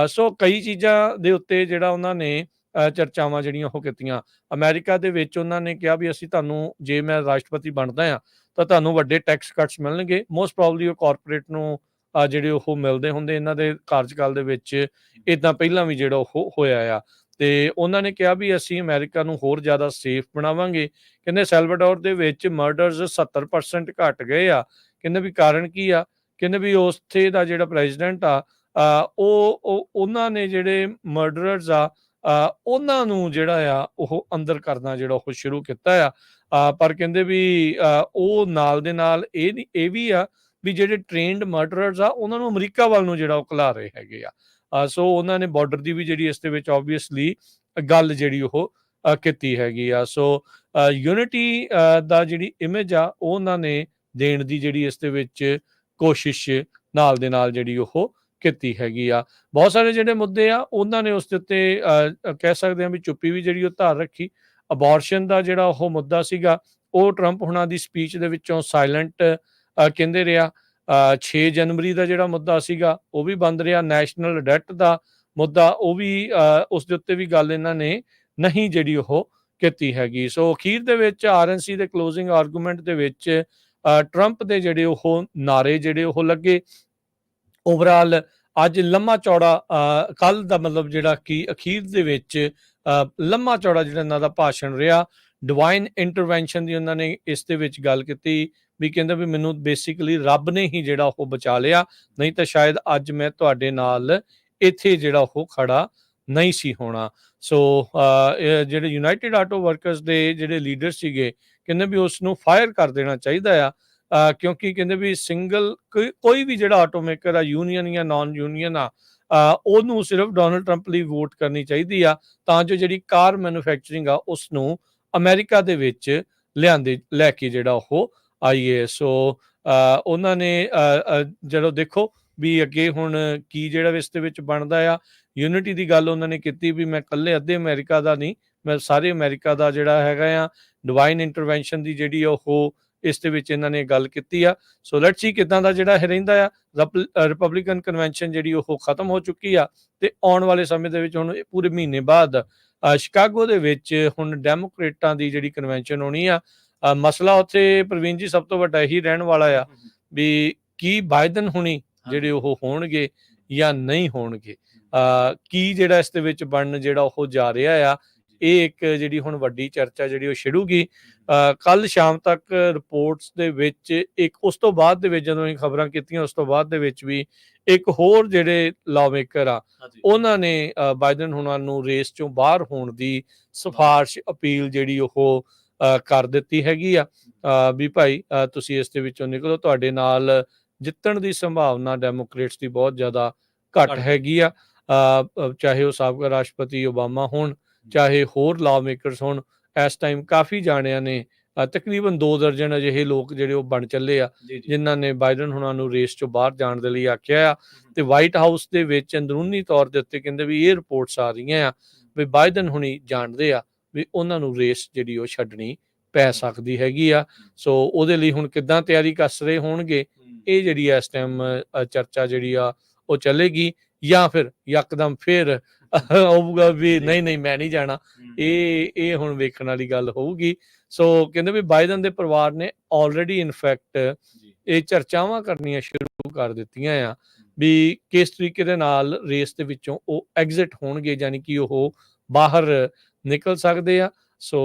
ਸੋ ਕਈ ਚੀਜ਼ਾਂ ਦੇ ਉੱਤੇ ਜਿਹੜਾ ਉਹਨਾਂ ਨੇ ਚਰਚਾਵਾਂ ਜਿਹੜੀਆਂ ਉਹ ਕੀਤੀਆਂ। ਅਮਰੀਕਾ ਦੇ ਵਿੱਚ ਉਹਨਾਂ ਨੇ ਕਿਹਾ ਵੀ ਅਸੀਂ ਤੁਹਾਨੂੰ, ਜੇ ਮੈਂ ਰਾਸ਼ਟਰਪਤੀ ਬਣਦਾ ਆ ਤਾਂ ਤੁਹਾਨੂੰ ਵੱਡੇ ਟੈਕਸ ਕੱਟਸ ਮਿਲਣਗੇ। ਮੋਸਟ ਪ੍ਰੋਬਬਲੀ ਉਹ ਕਾਰਪੋਰੇਟ ਨੂੰ ਜਿਹੜੇ ਉਹ ਮਿਲਦੇ ਹੁੰਦੇ ਇਹਨਾਂ ਦੇ ਕਾਰਜਕਾਲ ਦੇ ਵਿੱਚ। ਇੱਦਾਂ ਪਹਿਲਾਂ ਵੀ ਜਿਹੜਾ ਉਹ ਹੋਇਆ ਆ। ਤੇ ਉਹਨਾਂ ਨੇ ਕਿਹਾ ਵੀ ਅਸੀਂ ਅਮਰੀਕਾ ਨੂੰ ਹੋਰ ਜ਼ਿਆਦਾ ਸੇਫ ਬਣਾਵਾਂਗੇ। ਕਹਿੰਦੇ ਸੈਲਵਾਡੋਰ ਦੇ ਵਿੱਚ ਮਰਡਰਸ 70% ਘਟ ਗਏ ਆ। ਕਹਿੰਦੇ ਵੀ ਕਾਰਨ ਕੀ ਆ? ਕਹਿੰਦੇ ਵੀ ਉੱਥੇ ਦਾ ਜਿਹੜਾ ਪ੍ਰੈਜ਼ੀਡੈਂਟ ਆ ਉਹਨਾਂ ਨੇ ਜਿਹੜੇ ਮਰਡਰਰਸ ਆ ਉਹਨਾਂ ਨੂੰ ਜਿਹੜਾ ਆ ਉਹ ਅੰਦਰ ਕਰਨਾ ਜਿਹੜਾ ਉਹ ਸ਼ੁਰੂ ਕੀਤਾ ਆ। ਪਰ ਕਹਿੰਦੇ ਵੀ ਉਹ ਨਾਲ ਦੇ ਨਾਲ ਇਹ ਵੀ ਆ ਵੀ ਜਿਹੜੇ ਟ੍ਰੇਨਡ ਮਰਡਰਰਸ ਆ ਉਹਨਾਂ ਨੂੰ ਅਮਰੀਕਾ ਵੱਲ ਨੂੰ ਜਿਹੜਾ ਉਹ ਘਲਾ ਰਹੇ ਹੈਗੇ ਆ। ਸੋ ਉਹਨਾਂ ਨੇ ਬਾਰਡਰ ਦੀ ਵੀ ਜਿਹੜੀ ਇਸ ਦੇ ਵਿੱਚ ਆਬਵੀਅਸਲੀ ਗੱਲ ਜਿਹੜੀ ਉਹ ਕੀਤੀ ਹੈਗੀ ਆ। ਸੋ ਯੂਨਿਟੀ ਦਾ ਜਿਹੜੀ ਇਮੇਜ ਆ ਉਹ ਉਹਨਾਂ ਨੇ ਦੇਣ ਦੀ ਜਿਹੜੀ ਇਸ ਦੇ ਵਿੱਚ ਕੋਸ਼ਿਸ਼ ਨਾਲ ਦੇ ਨਾਲ ਜਿਹੜੀ ਉਹ ਕੀਤੀ ਹੈਗੀ ਆ। ਬਹੁਤ ਸਾਰੇ ਜਿਹੜੇ ਮੁੱਦੇ ਆ ਉਹਨਾਂ ਨੇ ਉਸ ਦੇ ਉੱਤੇ ਕਹਿ ਸਕਦੇ ਹਾਂ ਵੀ ਚੁੱਪੀ ਵੀ ਜਿਹੜੀ ਉਹ ਧਾਰ ਰੱਖੀ। ਅਬੋਰਸ਼ਨ ਦਾ ਜਿਹੜਾ ਉਹ ਮੁੱਦਾ ਸੀਗਾ ਉਹ ਟਰੰਪ ਹੁਣਾਂ ਦੀ ਸਪੀਚ ਦੇ ਵਿੱਚੋਂ ਸਾਇਲੈਂਟ ਕਹਿੰਦੇ ਰਿਹਾ। 6 ਜਨਵਰੀ ਦਾ ਜਿਹੜਾ ਮੁੱਦਾ ਸੀਗਾ ਉਹ ਵੀ ਬੰਦ ਰਿਹਾ। ਨੈਸ਼ਨਲ ਡੈਟ ਦਾ ਮੁੱਦਾ ਉਹ ਵੀ ਉਸ ਦੇ ਉੱਤੇ ਵੀ ਗੱਲ ਇਹਨਾਂ ਨੇ ਨਹੀਂ ਜਿਹੜੀ ਉਹ ਕੀਤੀ ਹੈਗੀ। ਸੋ ਅਖੀਰ ਦੇ ਵਿੱਚ ਆਰਐਨਸੀ ਦੇ ਕਲੋਜ਼ਿੰਗ ਆਰਗੂਮੈਂਟ ਦੇ ਵਿੱਚ ਟਰੰਪ ਦੇ ਜਿਹੜੇ ਉਹ ਨਾਰੇ ਜਿਹੜੇ ਉਹ ਲੱਗੇ। ਓਵਰਆਲ ਅੱਜ ਲੰਮਾ ਚੌੜਾ ਕੱਲ ਦਾ ਮਤਲਬ ਜਿਹੜਾ ਕਿ ਅਖੀਰ ਦੇ ਵਿੱਚ ਲੰਮਾ ਚੌੜਾ ਜਿਹੜਾ ਇਹਨਾਂ ਦਾ ਭਾਸ਼ਣ ਰਿਹਾ। ਡਿਵਾਈਨ ਇੰਟਰਵੈਂਸ਼ਨ ਦੀ ਉਹਨਾਂ ਨੇ ਇਸ ਦੇ ਵਿੱਚ ਗੱਲ ਕੀਤੀ ਵੀ ਕਹਿੰਦੇ ਵੀ ਮੈਨੂੰ ਬੇਸਿਕਲੀ ਰੱਬ ਨੇ ਹੀ ਜਿਹੜਾ ਉਹ ਬਚਾ ਲਿਆ, ਨਹੀਂ ਤਾਂ ਸ਼ਾਇਦ ਅੱਜ ਮੈਂ ਤੁਹਾਡੇ ਨਾਲ ਇੱਥੇ ਜਿਹੜਾ ਉਹ ਖੜਾ ਨਹੀਂ ਸੀ ਹੋਣਾ। ਸੋ ਜਿਹੜੇ ਯੂਨਾਈਟਿਡ ਆਟੋ ਵਰਕਰਸ ਦੇ ਜਿਹੜੇ ਲੀਡਰ ਸੀਗੇ ਕਹਿੰਦੇ ਵੀ ਉਸ ਨੂੰ ਫਾਇਰ ਕਰ ਦੇਣਾ ਚਾਹੀਦਾ ਆ। ਕਿਉਂਕਿ ਕਹਿੰਦੇ ਵੀ ਸਿੰਗਲ ਕੋਈ ਵੀ ਜਿਹੜਾ ਆਟੋ ਮੇਕਰ ਆ, ਯੂਨੀਅਨ ਜਾਂ ਨਾਨ ਯੂਨੀਅਨ ਆ, ਉਹਨੂੰ ਸਿਰਫ ਡੋਨਲਡ ਟਰੰਪ ਲਈ ਵੋਟ ਕਰਨੀ ਚਾਹੀਦੀ ਆ ਤਾਂ ਜੋ ਜਿਹੜੀ ਕਾਰ ਮੈਨੂਫੈਕਚਰਿੰਗ ਆ ਉਸ ਨੂੰ ਅਮਰੀਕਾ ਦੇ ਵਿੱਚ ਲੈ ਕੇ ਜਿਹੜਾ ਉਹ ਆਈਏ। ਸੋ ਉਹਨਾਂ ਨੇ ਜਦੋਂ ਦੇਖੋ ਵੀ ਅੱਗੇ ਹੁਣ ਕੀ ਜਿਹੜਾ ਇਸ ਦੇ ਵਿੱਚ ਬਣਦਾ ਆ। ਯੂਨਿਟੀ ਦੀ ਗੱਲ ਉਹਨਾਂ ਨੇ ਕੀਤੀ ਵੀ ਮੈਂ ਇਕੱਲੇ ਅੱਧੇ ਅਮਰੀਕਾ ਦਾ ਨਹੀਂ, ਮੈਂ ਸਾਰੇ ਅਮਰੀਕਾ ਦਾ ਜਿਹੜਾ ਹੈਗਾ ਆ। ਡਿਵਾਈਨ ਇੰਟਰਵੈਂਸ਼ਨ ਦੀ ਜਿਹੜੀ ਉਹ ਇਸ ਦੇ ਵਿੱਚ ਇਹਨਾਂ ਨੇ ਗੱਲ ਕੀਤੀ ਆ। ਸੋ ਲੈਟਸ ਸੀ ਕਿੱਦਾਂ ਦਾ ਜਿਹੜਾ ਇਹ ਰਹਿੰਦਾ ਆ। ਰਿਪਬਲਿਕਨ ਕਨਵੈਨਸ਼ਨ ਜਿਹੜੀ ਉਹ ਖਤਮ ਹੋ ਚੁੱਕੀ ਆ ਤੇ ਆਉਣ ਵਾਲੇ ਸਮੇਂ ਦੇ ਵਿੱਚ ਹੁਣ ਪੂਰੇ ਮਹੀਨੇ ਬਾਅਦ ਸ਼ਿਕਾਗੋ ਦੇ ਵਿੱਚ ਹੁਣ ਡੈਮੋਕ੍ਰੇਟਾਂ ਦੀ ਜਿਹੜੀ ਕਨਵੈਨਸ਼ਨ ਹੋਣੀ ਆ। ਮਸਲਾ ਉੱਥੇ ਪ੍ਰਵੀਨ ਜੀ ਸਭ ਤੋਂ ਵੱਡਾ ਇਹੀ ਰਹਿਣ ਵਾਲਾ ਆ ਵੀ ਕੀ ਬਾਈਡਨ ਹੁਣੀ ਜਿਹੜੇ ਉਹ ਹੋਣਗੇ ਜਾਂ ਨਹੀਂ ਹੋਣਗੇ। ਕੀ ਜਿਹੜਾ ਇਸ ਦੇ ਵਿੱਚ ਬਣਨ ਜਿਹੜਾ ਉਹ ਜਾ ਰਿਹਾ ਆ, ਇਹ ਇੱਕ ਜਿਹੜੀ ਹੁਣ ਵੱਡੀ ਚਰਚਾ ਜਿਹੜੀ ਉਹ ਛਿੜੂਗੀ। ਕੱਲ ਸ਼ਾਮ ਤੱਕ ਰਿਪੋਰਟਸ ਦੇ ਵਿੱਚ ਇੱਕ ਉਸ ਤੋਂ ਬਾਅਦ ਦੇ ਵਿੱਚ ਜਦੋਂ ਇਹ ਖਬਰਾਂ ਕੀਤੀਆਂ, ਉਸ ਤੋਂ ਬਾਅਦ ਦੇ ਵਿੱਚ ਵੀ ਇੱਕ ਹੋਰ ਜਿਹੜੇ ਲਾਅਮੇਕਰ ਆ ਉਹਨਾਂ ਨੇ ਬਾਈਡਨ ਹੁਣਾਂ ਨੂੰ ਰੇਸ ਚੋਂ ਬਾਹਰ ਹੋਣ ਦੀ ਸਿਫਾਰਿਸ਼ ਅਪੀਲ ਜਿਹੜੀ ਉਹ ਕਰ ਦਿੱਤੀ ਹੈਗੀ ਆ, ਵੀ ਭਾਈ ਤੁਸੀਂ ਇਸ ਦੇ ਵਿੱਚੋਂ ਨਿਕਲੋ, ਤੁਹਾਡੇ ਨਾਲ ਜਿੱਤਣ ਦੀ ਸੰਭਾਵਨਾ ਡੈਮੋਕ੍ਰੇਟਸ ਦੀ ਬਹੁਤ ਜ਼ਿਆਦਾ ਘੱਟ ਹੈਗੀ ਆ। ਚਾਹੇ ਉਹ ਸਾਬਕਾ ਰਾਸ਼ਟਰਪਤੀ ਓਬਾਮਾ ਹੋਣ, ਚਾਹੇ ਹੋਰ ਲਾਅ ਮੇਕਰਸ ਹੋਣ, ਇਸ ਟਾਈਮ ਕਾਫੀ ਜਾਣਿਆਂ ਨੇ ਤਕਰੀਬਨ 2 ਦਰਜਨ ਅਜਿਹੇ ਲੋਕ ਜਿਹੜੇ ਉਹ ਬਣ ਚੱਲੇ ਆ ਜਿਨ੍ਹਾਂ ਨੇ ਬਾਈਡਨ ਹੁਣਾਂ ਨੂੰ ਰੇਸ ਚੋਂ ਬਾਹਰ ਜਾਣ ਦੇ ਲਈ ਆਖਿਆ ਆ। ਤੇ ਵਾਈਟ ਹਾਊਸ ਦੇ ਵਿੱਚ ਅੰਦਰੂਨੀ ਤੌਰ ਦੇ ਉੱਤੇ ਕਹਿੰਦੇ ਵੀ ਇਹ ਰਿਪੋਰਟਸ ਆ ਰਹੀਆਂ ਆ ਵੀ ਬਾਈਡਨ ਹੁਣੀ ਜਾਣਦੇ ਆ ਵੀ ਉਹਨਾਂ ਨੂੰ ਰੇਸ ਜਿਹੜੀ ਉਹ ਛੱਡਣੀ ਪੈ ਸਕਦੀ ਹੈਗੀ ਆ। ਸੋ ਉਹਦੇ ਲਈ ਹੁਣ ਕਿੱਦਾਂ ਤਿਆਰੀ ਕੱਸ ਰਹੇ ਹੋਣਗੇ, ਇਹ ਜਿਹੜੀ ਇਸ ਟਾਈਮ ਚਰਚਾ ਜਿਹੜੀ ਆ ਉਹ ਚੱਲੇਗੀ, ਜਾਂ ਫਿਰ ਯਕਦਮ ਫਿਰ ਹੋਊਗਾ ਵੀ ਨਹੀਂ ਮੈਂ ਨਹੀਂ ਜਾਣਾ। ਇਹ ਹੁਣ ਵੇਖਣ ਵਾਲੀ ਗੱਲ ਹੋਊਗੀ। ਸੋ ਕਹਿੰਦੇ ਵੀ ਬਾਈਡਨ ਦੇ ਪਰਿਵਾਰ ਨੇ ਆਲਰੇਡੀ ਇਨਫੈਕਟ ਇਹ ਚਰਚਾਵਾਂ ਕਰਨੀਆਂ ਸ਼ੁਰੂ ਕਰ ਦਿੱਤੀਆਂ ਆ ਵੀ ਕਿਸ ਤਰੀਕੇ ਦੇ ਨਾਲ ਰੇਸ ਦੇ ਵਿੱਚੋਂ ਉਹ ਐਗਜ਼ਿਟ ਹੋਣਗੇ, ਯਾਨੀ ਕਿ ਉਹ ਬਾਹਰ ਨਿਕਲ ਸਕਦੇ ਆ। ਸੋ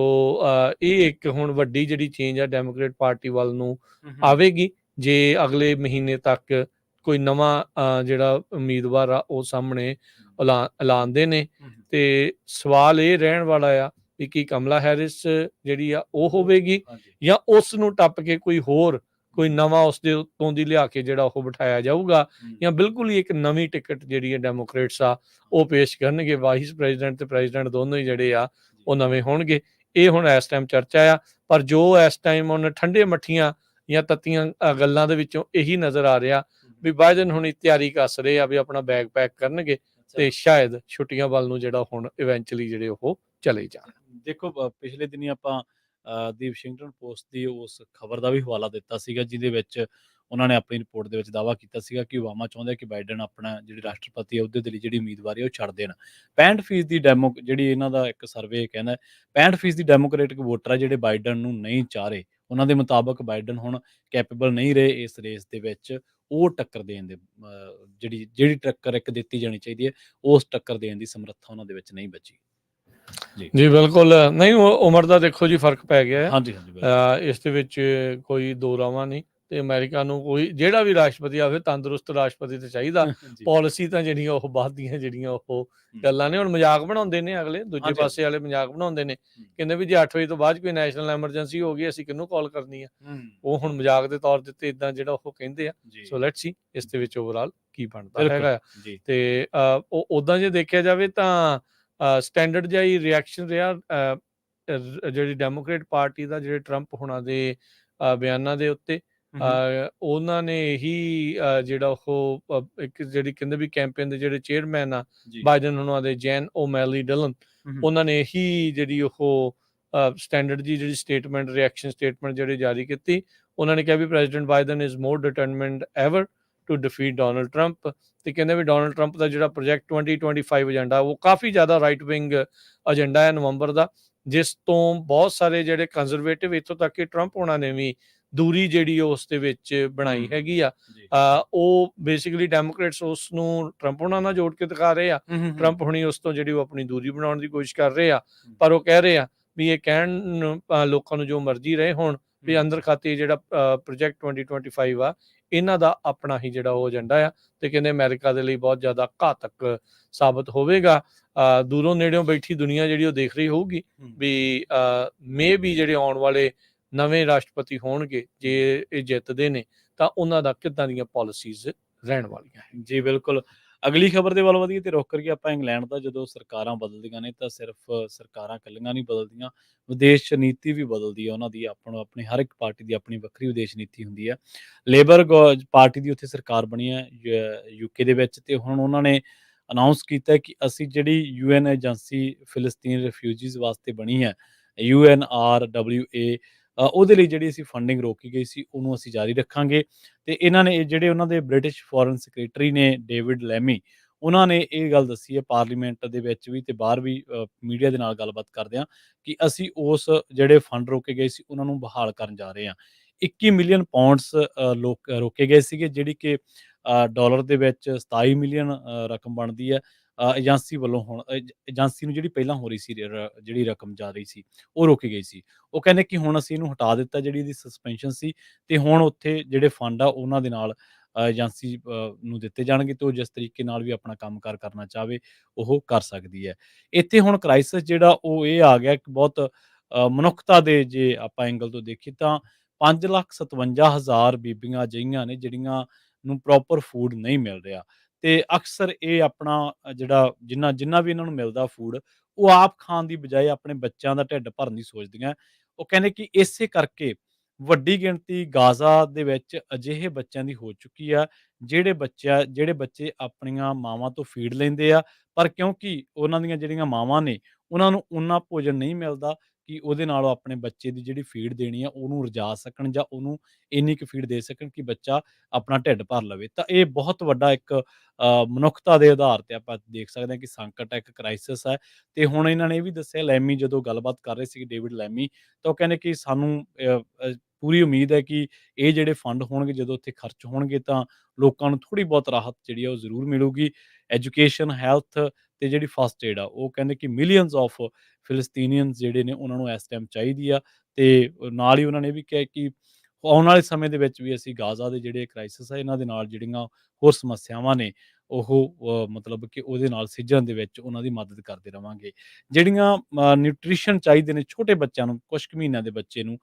ਇਹ ਇੱਕ ਹੁਣ ਵੱਡੀ ਜਿਹੜੀ ਚੇਂਜ ਆ ਡੈਮੋਕ੍ਰੇਟ ਪਾਰਟੀ ਵੱਲ ਨੂੰ ਆਵੇਗੀ ਜੇ ਅਗਲੇ ਮਹੀਨੇ ਤੱਕ ਕੋਈ ਨਵਾਂ ਜਿਹੜਾ ਉਮੀਦਵਾਰ ਆ ਉਹ ਸਾਹਮਣੇ ਐਲਾਨਦੇ ਨੇ। ਤੇ ਸਵਾਲ ਇਹ ਰਹਿਣ ਵਾਲਾ ਆ ਵੀ ਕੀ ਕਮਲਾ ਹੈਰਿਸ ਜਿਹੜੀ ਆ ਉਹ ਹੋਵੇਗੀ ਜਾਂ ਉਸ ਨੂੰ ਟੱਪ ਕੇ ਕੋਈ ਨਵਾਂ ਉਸ ਦੇ ਉੱਤੋਂ ਦੀ ਲਿਆ ਕੇ ਜਿਹੜਾ ਉਹ ਬਿਠਾਇਆ ਜਾਊਗਾ, ਜਾਂ ਬਿਲਕੁਲ ਹੀ ਇੱਕ ਨਵੀਂ ਟਿਕਟ ਜਿਹੜੀ ਹੈ ਡੈਮੋਕ੍ਰੇਟਸ ਆ ਉਹ ਪੇਸ਼ ਕਰਨਗੇ। ਵਾਈਸ ਪ੍ਰੈਜ਼ੀਡੈਂਟ ਤੇ ਪ੍ਰੈਜ਼ੀਡੈਂਟ ਦੋਨੋਂ ਹੀ ਜਿਹੜੇ ਆ ਉਹ ਨਵੇਂ ਹੋਣਗੇ। ਇਹ ਹੁਣ ਇਸ ਟਾਈਮ ਚਰਚਾ ਆ, ਪਰ ਜੋ ਇਸ ਟਾਈਮ ਹੁਣ ਠੰਡੇ ਮੱਠੀਆਂ ਜਾਂ ਤੱਤੀਆਂ ਗੱਲਾਂ ਦੇ ਵਿੱਚੋਂ ਇਹੀ ਨਜ਼ਰ ਆ ਰਿਹਾ ਵੀ ਬਾਈਡਨ ਹੁਣ ਤਿਆਰੀ ਕੱਸ ਰਹੇ ਆ ਵੀ ਆਪਣਾ ਬੈਗ ਪੈਕ ਕਰਨਗੇ ਤੇ ਸ਼ਾਇਦ ਛੁੱਟੀਆਂ ਵੱਲ ਨੂੰ ਜਿਹੜਾ ਹੁਣ ਇਵੈਂਚੁਅਲੀ ਜਿਹੜੇ ਉਹ ਚਲੇ ਜਾਣ। ਦੇਖੋ ਪਿਛਲੇ ਦਿਨੀ ਆਪਾਂ ਦੀ ਵਾਸ਼ਿੰਗਟਨ ਪੋਸਟ ਦੀ ਉਸ ਖਬਰ ਦਾ ਵੀ ਹਵਾਲਾ ਦਿੱਤਾ ਸੀਗਾ, ਜਿਹਦੇ ਵਿੱਚ ਉਹਨਾਂ ਨੇ ਆਪਣੀ ਰਿਪੋਰਟ ਦੇ ਵਿੱਚ ਦਾਅਵਾ ਕੀਤਾ ਸੀਗਾ ਕਿ ਓਬਾਮਾ ਚਾਹੁੰਦਾ ਕਿ ਬਾਈਡਨ ਆਪਣਾ ਜਿਹੜੇ ਰਾਸ਼ਟਰਪਤੀ ਅਹੁਦੇ ਦੇ ਲਈ ਜਿਹੜੀ ਉਮੀਦਵਾਰੀ ਹੈ ਉਹ ਛੱਡ ਦੇਣ। 65% ਦੀ ਜਿਹੜੀ ਇਹਨਾਂ ਦਾ ਇੱਕ ਸਰਵੇ ਕਹਿੰਦਾ 65% ਦੀ ਡੈਮੋਕ੍ਰੈਟਿਕ ਵੋਟਰ ਆ ਜਿਹੜੇ ਬਾਈਡਨ ਨੂੰ ਨਹੀਂ ਚਾਹ ਰਹੇ। ਉਹਨਾਂ ਦੇ ਮੁਤਾਬਕ ਬਾਈਡਨ ਹੁਣ ਕੈਪੇਬਲ ਨਹੀਂ ਰਹੇ ਇਸ ਰੇਸ ਦੇ ਵਿੱਚ ਉਹ ਟੱਕਰ ਦੇਣ ਦੇ, ਜਿਹੜੀ ਟੱਕਰ ਇੱਕ ਦਿੱਤੀ ਜਾਣੀ ਚਾਹੀਦੀ ਹੈ ਉਸ ਟੱਕਰ ਦੇਣ ਦੀ ਸਮਰੱਥਾ ਉਹਨਾਂ ਦੇ ਵਿੱਚ ਨਹੀਂ ਬਚੀ। ਜੀ ਬਿਲਕੁਲ ਨਹੀਂ, ਉਮਰ ਦਾ ਦੇਖੋ ਜੀ ਫਰਕ ਪੈ ਗਿਆ ਹੈ, ਇਸ ਦੇ ਵਿੱਚ ਕੋਈ ਦੋ ਰਾਵਾਂ ਨਹੀਂ। ਤੇ ਅਮਰੀਕਾ ਨੂੰ ਕੋਈ ਜਿਹੜਾ ਵੀ ਰਾਸ਼ਟਰਪਤੀ ਆਵੇ ਤੰਦਰੁਸਤ ਰਾਸ਼ਟਰਪਤੀ ਤੇ ਚਾਹੀਦਾ। ਪਾਲਿਸੀ ਤਾਂ ਜਿਹੜੀਆਂ ਉਹ ਬਾਅਦ ਦੀਆਂ ਜਿਹੜੀਆਂ ਉਹ ਗੱਲਾਂ ਨੇ। ਹੁਣ ਮਜ਼ਾਕ ਬਣਾਉਂਦੇ ਨੇ ਅਗਲੇ, ਦੂਜੇ ਪਾਸੇ ਵਾਲੇ ਮਜ਼ਾਕ ਬਣਾਉਂਦੇ ਨੇ, ਕਹਿੰਦੇ ਵੀ ਜੇ 8 ਵਜੇ ਤੋਂ ਬਾਅਦ ਕੋਈ ਨੈਸ਼ਨਲ ਐਮਰਜੈਂਸੀ ਹੋ ਗਈ ਅਸੀਂ ਕਿਹਨੂੰ ਕਾਲ ਕਰਨੀ ਆ। ਉਹ ਹੁਣ ਮਜ਼ਾਕ ਦੇ ਤੌਰ ਤੇ ਇਦਾਂ ਜਿਹੜਾ ਉਹ ਕਹਿੰਦੇ ਆ। ਸੋ ਲੈਟਸ ਸੀ ਇਸ ਦੇ ਵਿੱਚ ਓਵਰਆਲ ਕੀ ਬਣਦਾ ਹੈਗਾ। ਤੇ ਉਹ ਉਦਾਂ ਜੇ ਦੇਖਿਆ ਜਾਵੇ ਤਾਂ ਸਟੈਂਡਰਡ ਜਿਹਾ ਹੀ ਰਿਐਕਸ਼ਨ ਰਿਹਾ ਜਿਹੜੀ ਡੈਮੋਕ੍ਰੇਟ ਪਾਰਟੀ ਦਾ ਜਿਹੜੇ ਟਰੰਪ ਹੁਣਾਂ ਦੇ ਬਿਆਨਾਂ ਦੇ ਉੱਤੇ। ਉਹਨਾਂ ਨੇ ਇਹੀ ਜਿਹੜਾ ਉਹ ਇੱਕ ਜਿਹੜੀ ਕਹਿੰਦੇ ਵੀ ਕੈਂਪੇਨ ਦੇ ਜਿਹੜੇ ਚੇਅਰਮੈਨ ਆ ਬਾਈਡਨ ਉਹਨਾਂ ਦੇ ਜੈਨ ਓਮੈਲੀ ਡਿਲਨ, ਉਹਨਾਂ ਨੇ ਇਹੀ ਜਿਹੜੀ ਉਹ ਸਟੈਂਡਰਡ ਦੀ ਜਿਹੜੀ ਸਟੇਟਮੈਂਟ ਰਿਐਕਸ਼ਨ ਸਟੇਟਮੈਂਟ ਜਿਹੜੀ ਜਾਰੀ ਕੀਤੀ। ਉਹਨਾਂ ਨੇ ਕਿਹਾ ਵੀ president Biden is more determined ever to defeat Donald Trump. ਤੇ ਕਹਿੰਦੇ ਵੀ ਡੋਨਲਡ ਟਰੰਪ ਦਾ ਜਿਹੜਾ ਪ੍ਰੋਜੈਕਟ 2025 ਏਜੰਡਾ ਉਹ ਕਾਫੀ ਜ਼ਿਆਦਾ ਰਾਈਟ ਵਿੰਗ ਏਜੰਡਾ ਹੈ ਨਵੰਬਰ ਦਾ, ਜਿਸ ਤੋਂ ਬਹੁਤ ਸਾਰੇ ਜਿਹੜੇ ਕੰਜ਼ਰਵੇਟਿਵ ਇੱਥੋਂ ਤੱਕ ਕਿ ਟਰੰਪ ਹੋਣਾ ਨੇ ਵੀ ਦੂਰੀ ਜਿਹੜੀ ਉਸ ਦੇ ਵਿੱਚ ਬਣਾਈ ਹੈਗੀ ਆ। ਉਹ ਬੇਸਿਕਲੀ ਡੈਮੋਕ੍ਰੇਟਸ ਉਸ ਨੂੰ ਟਰੰਪ ਹੋਣਾ ਨਾਲ ਜੋੜ ਕੇ ਦਿਖਾ ਰਹੇ ਆ। ਟਰੰਪ ਹੁਣੀ ਉਸ ਤੋਂ ਜਿਹੜੀ ਉਹ ਆਪਣੀ ਦੂਰੀ ਬਣਾਉਣ ਦੀ ਕੋਸ਼ਿਸ਼ ਕਰ ਰਹੇ ਆ, ਪਰ ਉਹ ਕਹਿ ਰਹੇ ਆ ਵੀ ਇਹ ਕਹਿਣ ਲੋਕਾਂ ਨੂੰ ਜੋ ਮਰਜ਼ੀ ਰਹੇ ਹੁਣ ਵੀ ਅੰਦਰ ਖਾਤੇ ਜਿਹੜਾ ਪ੍ਰੋਜੈਕਟ 2025 ਆ ਇਹਨਾਂ ਦਾ ਆਪਣਾ ਹੀ ਜਿਹੜਾ ਉਹ ਏਜੰਡਾ ਆ। ਤੇ ਕਹਿੰਦੇ ਅਮਰੀਕਾ ਦੇ ਲਈ ਬਹੁਤ ਜ਼ਿਆਦਾ ਘਾਤਕ ਸਾਬਤ ਹੋਵੇਗਾ। ਦੂਰੋਂ ਨੇੜਿਓਂ ਬੈਠੀ ਦੁਨੀਆ ਜਿਹੜੀ ਉਹ ਦੇਖ ਰਹੀ ਹੋਊਗੀ ਵੀ ਮੇ ਵੀ ਜਿਹੜੇ ਆਉਣ ਵਾਲੇ ਨਵੇਂ ਰਾਸ਼ਟਰਪਤੀ ਹੋਣਗੇ ਜੇ ਇਹ ਜਿੱਤਦੇ ਨੇ ਤਾਂ ਉਹਨਾਂ ਦਾ ਕਿੱਦਾਂ ਦੀਆਂ ਪਾਲਿਸੀਜ਼ ਰਹਿਣ ਵਾਲੀਆਂ। ਜੀ ਬਿਲਕੁਲ। ਅਗਲੀ ਖਬਰ ਦੇ ਵੱਲ ਵਧੀਏ ਤੇ ਰੁਕ ਕਰੀਏ ਆਪਾਂ ਇੰਗਲੈਂਡ ਦਾ। ਜਦੋਂ ਸਰਕਾਰਾਂ ਬਦਲਦੀਆਂ ਨੇ ਤਾਂ ਸਿਰਫ ਸਰਕਾਰਾਂ ਇਕੱਲੀਆਂ ਨਹੀਂ ਬਦਲਦੀਆਂ, ਵਿਦੇਸ਼ ਨੀਤੀ ਵੀ ਬਦਲਦੀ ਹੈ ਉਹਨਾਂ ਦੀ। ਆਪਣੀ ਹਰ ਇੱਕ ਪਾਰਟੀ ਦੀ ਆਪਣੀ ਵੱਖਰੀ ਵਿਦੇਸ਼ ਨੀਤੀ ਹੁੰਦੀ ਹੈ। ਲੇਬਰ ਪਾਰਟੀ ਦੀ ਉੱਥੇ ਸਰਕਾਰ ਬਣੀ ਹੈ ਯੂਕੇ ਦੇ ਵਿੱਚ, ਤੇ ਹੁਣ ਉਹਨਾਂ ਨੇ ਅਨਾਊਂਸ ਕੀਤਾ ਕਿ ਅਸੀਂ ਜਿਹੜੀ UN ਏਜੰਸੀ ਫਿਲਸਤੀਨ ਰਿਫਿਊਜੀਜ਼ ਵਾਸਤੇ ਬਣੀ ਹੈ UNRWA, ਉਹਦੇ ਲਈ ਜਿਹੜੀ ਅਸੀਂ ਫੰਡਿੰਗ ਰੋਕੀ ਗਈ ਸੀ ਉਹਨੂੰ ਅਸੀਂ ਜਾਰੀ ਰੱਖਾਂਗੇ। ਤੇ ਇਹਨਾਂ ਨੇ ਜਿਹੜੇ ਉਹਨਾਂ ਦੇ ਬ੍ਰਿਟਿਸ਼ ਫੋਰਨ ਸੈਕਟਰੀ ਨੇ ਡੇਵਿਡ ਲੈਮੀ, ਉਹਨਾਂ ਨੇ ਇਹ ਗੱਲ ਦੱਸੀ ਹੈ ਪਾਰਲੀਮੈਂਟ ਦੇ ਵਿੱਚ ਵੀ ਤੇ ਬਾਹਰ ਵੀ ਮੀਡੀਆ ਦੇ ਨਾਲ ਗੱਲਬਾਤ ਕਰਦਿਆਂ ਕਿ ਅਸੀਂ ਉਸ ਜਿਹੜੇ ਫੰਡ ਰੋਕੇ ਗਏ ਸੀ ਉਹਨਾਂ ਨੂੰ ਬਹਾਲ ਕਰਨ ਜਾ ਰਹੇ ਹਾਂ। 21 ਮਿਲੀਅਨ ਪਾਉਂਡਸ ਰੋਕੇ ਗਏ ਸੀਗੇ, ਜਿਹੜੀ ਕਿ ਡਾਲਰ ਦੇ ਵਿੱਚ 27 ਮਿਲੀਅਨ ਰਕਮ ਬਣਦੀ ਹੈ। ਏਜੰਸੀ ਵੱਲੋਂ ਹੁਣ ਏਜੰਸੀ ਨੂੰ ਜਿਹੜੀ ਪਹਿਲਾਂ ਹੋ ਰਹੀ ਸੀ ਜਿਹੜੀ ਰਕਮ ਜਾ ਰਹੀ ਸੀ, ਉਹ ਰੋਕੀ ਗਈ ਸੀ। ਉਹ ਕਹਿੰਦੇ ਕਿ ਹੁਣ ਅਸੀਂ ਇਹਨੂੰ ਹਟਾ ਦਿੱਤਾ, ਜਿਹੜੀ ਇਹਦੀ ਸਸਪੈਂਸ਼ਨ ਸੀ, ਤੇ ਹੁਣ ਉੱਥੇ ਜਿਹੜੇ ਫੰਡ ਆ ਉਹਨਾਂ ਦੇ ਨਾਲ ਏਜੰਸੀ ਨੂੰ ਦਿੱਤੇ ਜਾਣਗੇ, ਤੇ ਉਹ ਜਿਸ ਤਰੀਕੇ ਨਾਲ ਵੀ ਆਪਣਾ ਕੰਮਕਾਰ ਕਰਨਾ ਚਾਹਵੇ ਉਹ ਕਰ ਸਕਦੀ ਹੈ। ਇੱਥੇ ਹੁਣ ਕ੍ਰਾਈਸਿਸ ਜਿਹੜਾ ਉਹ ਇਹ ਆ ਗਿਆ ਕਿ ਬਹੁਤ ਮਨੁੱਖਤਾ ਦੇ ਜੇ ਆਪਾਂ ਐਂਗਲ ਤੋਂ ਦੇਖੀਏ ਤਾਂ 5,57,000 ਬੀਬੀਆਂ ਅਜਿਹੀਆਂ ਨੇ ਜਿਹੜੀਆਂ ਨੂੰ ਪ੍ਰੋਪਰ ਫੂਡ ਨਹੀਂ ਮਿਲ ਰਿਹਾ, ਤੇ ਅਕਸਰ ਇਹ ਆਪਣਾ ਜਿਹੜਾ ਜਿੰਨਾ ਜਿੰਨਾ ਵੀ ਇਹਨਾਂ ਨੂੰ ਮਿਲਦਾ ਫੂਡ, ਉਹ ਆਪ ਖਾਣ ਦੀ ਬਜਾਏ ਆਪਣੇ ਬੱਚਿਆਂ ਦਾ ਢਿੱਡ ਭਰਨ ਦੀ ਸੋਚਦੀਆਂ। ਉਹ ਕਹਿੰਦੇ ਕਿ ਇਸੇ ਕਰਕੇ ਵੱਡੀ ਗਿਣਤੀ ਗਾਜ਼ਾ ਦੇ ਵਿੱਚ ਅਜਿਹੇ ਬੱਚਿਆਂ ਦੀ ਹੋ ਚੁੱਕੀ ਆ, ਜਿਹੜੇ ਬੱਚੇ ਆਪਣੀਆਂ ਮਾਵਾਂ ਤੋਂ ਫੀਡ ਲੈਂਦੇ ਆ, ਪਰ ਕਿਉਂਕਿ ਉਹਨਾਂ ਦੀਆਂ ਜਿਹੜੀਆਂ ਮਾਵਾਂ ਨੇ, ਉਹਨਾਂ ਨੂੰ ਓਨਾ ਭੋਜਨ ਨਹੀਂ ਮਿਲਦਾ ਕਿ ਉਹਦੇ ਨਾਲ ਉਹ ਆਪਣੇ ਬੱਚੇ ਦੀ ਜਿਹੜੀ ਫੀਡ ਦੇਣੀ ਆ, ਉਹਨੂੰ ਰਜਾ ਸਕਣ ਜਾਂ ਉਹਨੂੰ ਇੰਨੀ ਕੁ ਫੀਡ ਦੇ ਸਕਣ ਕਿ ਬੱਚਾ ਆਪਣਾ ਢਿੱਡ ਭਰ ਲਵੇ। ਤਾਂ ਇਹ ਬਹੁਤ ਵੱਡਾ ਇੱਕ ਮਨੁੱਖਤਾ ਦੇ ਆਧਾਰ ਤੇ ਆਪਾਂ ਦੇਖ ਸਕਦੇ ਹਾਂ ਕਿ ਸੰਕਟ ਹੈ, ਇੱਕ ਕ੍ਰਾਈਸਿਸ ਹੈ। ਤੇ ਹੁਣ ਇਹਨਾਂ ਨੇ ਇਹ ਵੀ ਦੱਸਿਆ, ਲੈਮੀ ਜਦੋਂ ਗੱਲਬਾਤ ਕਰ ਰਹੇ ਸੀ, ਡੇਵਿਡ ਲੈਮੀ, ਤਾਂ ਉਹ ਕਹਿੰਦੇ ਕਿ ਸਾਨੂੰ ਪੂਰੀ ਉਮੀਦ ਹੈ ਕਿ ਇਹ ਜਿਹੜੇ ਫੰਡ ਹੋਣਗੇ ਜਦੋਂ ਉੱਥੇ ਖਰਚ ਹੋਣਗੇ ਤਾਂ ਲੋਕਾਂ ਨੂੰ ਥੋੜ੍ਹੀ ਬਹੁਤ ਰਾਹਤ ਜਿਹੜੀ ਆ ਉਹ ਜ਼ਰੂਰ ਮਿਲੂਗੀ। ਐਜੂਕੇਸ਼ਨ, ਹੈਲਥ ਤੇ ਜਿਹੜੀ ਫਸਟ ਏਡ ਆ, ਉਹ ਕਹਿੰਦੇ ਕਿ ਮਿਲੀਅਨਸ ਆਫ ਫਿਲਸਤੀਨੀਅਨਸ ਜਿਹੜੇ ਨੇ ਉਹਨਾਂ ਨੂੰ ਇਸ ਟਾਈਮ ਚਾਹੀਦੀ ਆ, ਤੇ ਨਾਲ ਹੀ ਉਹਨਾਂ ਨੇ ਇਹ ਵੀ ਕਿਹਾ ਕਿ ਆਉਣ ਵਾਲੇ ਸਮੇਂ ਦੇ ਵਿੱਚ ਵੀ ਅਸੀਂ ਗਾਜ਼ਾ ਦੇ ਜਿਹੜੇ ਕ੍ਰਾਈਸਿਸ ਆ ਇਹਨਾਂ ਦੇ ਨਾਲ ਜਿਹੜੀਆਂ ਹੋਰ ਸਮੱਸਿਆਵਾਂ ਨੇ ਉਹ ਮਤਲਬ ਕਿ ਉਹਦੇ ਨਾਲ ਸਿੱਝਣ ਦੇ ਵਿੱਚ ਉਹਨਾਂ ਦੀ ਮਦਦ ਕਰਦੇ ਰਵਾਂਗੇ। ਜਿਹੜੀਆਂ ਨਿਊਟ੍ਰੀਸ਼ਨ ਚਾਹੀਦੇ ਨੇ ਛੋਟੇ ਬੱਚਿਆਂ ਨੂੰ, ਕੁਛ ਕੁ ਮਹੀਨਿਆਂ ਦੇ ਬੱਚੇ ਨੂੰ,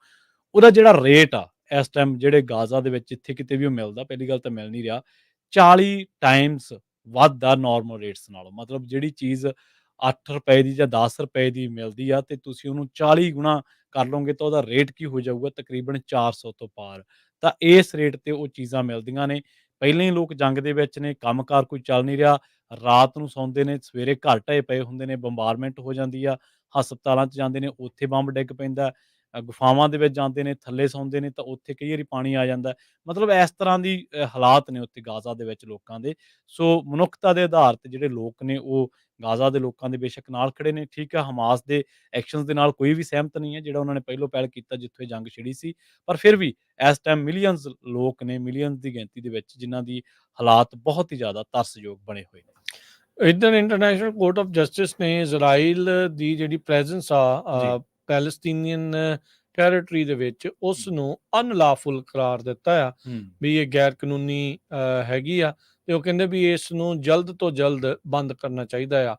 ਉਹਦਾ ਜਿਹੜਾ ਰੇਟ ਆ ਇਸ ਟਾਈਮ ਜਿਹੜੇ ਗਾਜ਼ਾ ਦੇ ਵਿੱਚ ਜਿੱਥੇ ਕਿਤੇ ਵੀ ਉਹ ਮਿਲਦਾ, ਪਹਿਲੀ ਗੱਲ ਤਾਂ ਮਿਲ ਨਹੀਂ ਰਿਹਾ, 40 ਟਾਈਮਸ ਵੱਧ ਆ ਨਾਰਮਲ ਰੇਟਸ ਨਾਲੋਂ। ਮਤਲਬ ਜਿਹੜੀ ਚੀਜ਼ ₹8 ਦੀ ਜਾਂ ₹10 ਦੀ ਮਿਲਦੀ ਆ, ਤੇ ਤੁਸੀਂ ਉਹਨੂੰ 40 ਗੁਣਾ ਕਰ ਲਓਗੇ ਤਾਂ ਉਹਦਾ ਰੇਟ ਕੀ ਹੋ ਜਾਊਗਾ, ਤਕਰੀਬਨ 400 ਤੋਂ ਪਾਰ। ਤਾਂ ਇਸ ਰੇਟ ਤੇ ਉਹ ਚੀਜ਼ਾਂ ਮਿਲਦੀਆਂ ਨੇ। ਪਹਿਲਾਂ ਹੀ ਲੋਕ ਜੰਗ ਦੇ ਵਿੱਚ ਨੇ, ਕੰਮਕਾਰ ਕੋਈ ਚੱਲ ਨਹੀਂ ਰਿਹਾ, ਰਾਤ ਨੂੰ ਸੌਂਦੇ ਨੇ, ਸਵੇਰੇ ਘਰ ਢਏ ਪਏ ਹੁੰਦੇ ਨੇ, ਬੰਬਾਰਮੈਂਟ ਹੋ ਜਾਂਦੀ ਆ, ਹਸਪਤਾਲਾਂ 'ਚ ਜਾਂਦੇ ਨੇ, ਉੱਥੇ ਬੰਬ ਡਿੱਗ ਪੈਂਦਾ, ਗੁਫਾਵਾਂ ਦੇ ਵਿੱਚ ਜਾਂਦੇ ਨੇ, ਥੱਲੇ ਸੌਂਦੇ ਨੇ ਤਾਂ ਉੱਥੇ ਕਈ ਵਾਰੀ ਪਾਣੀ ਆ ਜਾਂਦਾ। ਮਤਲਬ ਇਸ ਤਰ੍ਹਾਂ ਦੀ ਹਾਲਾਤ ਨੇ ਉੱਥੇ ਗਾਜ਼ਾ ਦੇ ਵਿੱਚ ਲੋਕਾਂ ਦੇ। ਸੋ ਮਨੁੱਖਤਾ ਦੇ ਆਧਾਰ ਤੇ ਜਿਹੜੇ ਲੋਕ ਨੇ ਉਹ ਗਾਜ਼ਾ ਦੇ ਲੋਕਾਂ ਦੇ ਬੇਸ਼ੱਕ ਨਾਲ ਖੜੇ ਨੇ। ਠੀਕ ਹੈ, ਹਮਾਸ ਦੇ ਐਕਸ਼ਨਸ ਦੇ ਨਾਲ ਕੋਈ ਵੀ ਸਹਿਮਤ ਨਹੀਂ ਹੈ, ਜਿਹੜਾ ਉਹਨਾਂ ਨੇ ਪਹਿਲੋਂ ਪਹਿਲ ਕੀਤਾ ਜਿੱਥੋਂ ਇਹ ਜੰਗ ਛਿੜੀ ਸੀ। ਪਰ ਫਿਰ ਵੀ ਇਸ ਟਾਈਮ ਮਿਲੀਅਨਸ ਲੋਕ ਨੇ, ਮਿਲੀਅਨਸ ਦੀ ਗਿਣਤੀ ਦੇ ਵਿੱਚ ਜਿਨ੍ਹਾਂ ਦੀ ਹਾਲਾਤ ਬਹੁਤ ਹੀ ਜ਼ਿਆਦਾ ਤਰਸਯੋਗ ਬਣੇ ਹੋਏ ਨੇ। ਇੱਧਰ ਇੰਟਰਨੈਸ਼ਨਲ ਕੋਰਟ ਆਫ ਜਸਟਿਸ ਨੇ ਇਜ਼ਰਾਈਲ ਦੀ ਜਿਹੜੀ ਪ੍ਰੈਜ਼ੈਂਸ ਜੀ। ਆ ਪੈਲਸਤੀਨੀਅਨ ਟੈਰੀਟਰੀ ਦੇ ਵਿੱਚ, ਉਸ ਨੂੰ ਅਨਲਾਫੁਲ ਕਰਾਰ ਦਿੱਤਾ ਆ, ਹੂੰ। ਵੀ ਇਹ ਗੈਰ ਕਾਨੂੰਨੀ ਹੈਗੀ ਆ, ਤੇ ਉਹ ਕਹਿੰਦੇ ਵੀ ਇਸ ਨੂੰ ਜਲਦ ਤੋਂ ਜਲਦ ਬੰਦ ਕਰਨਾ ਚਾਹੀਦਾ ਆ।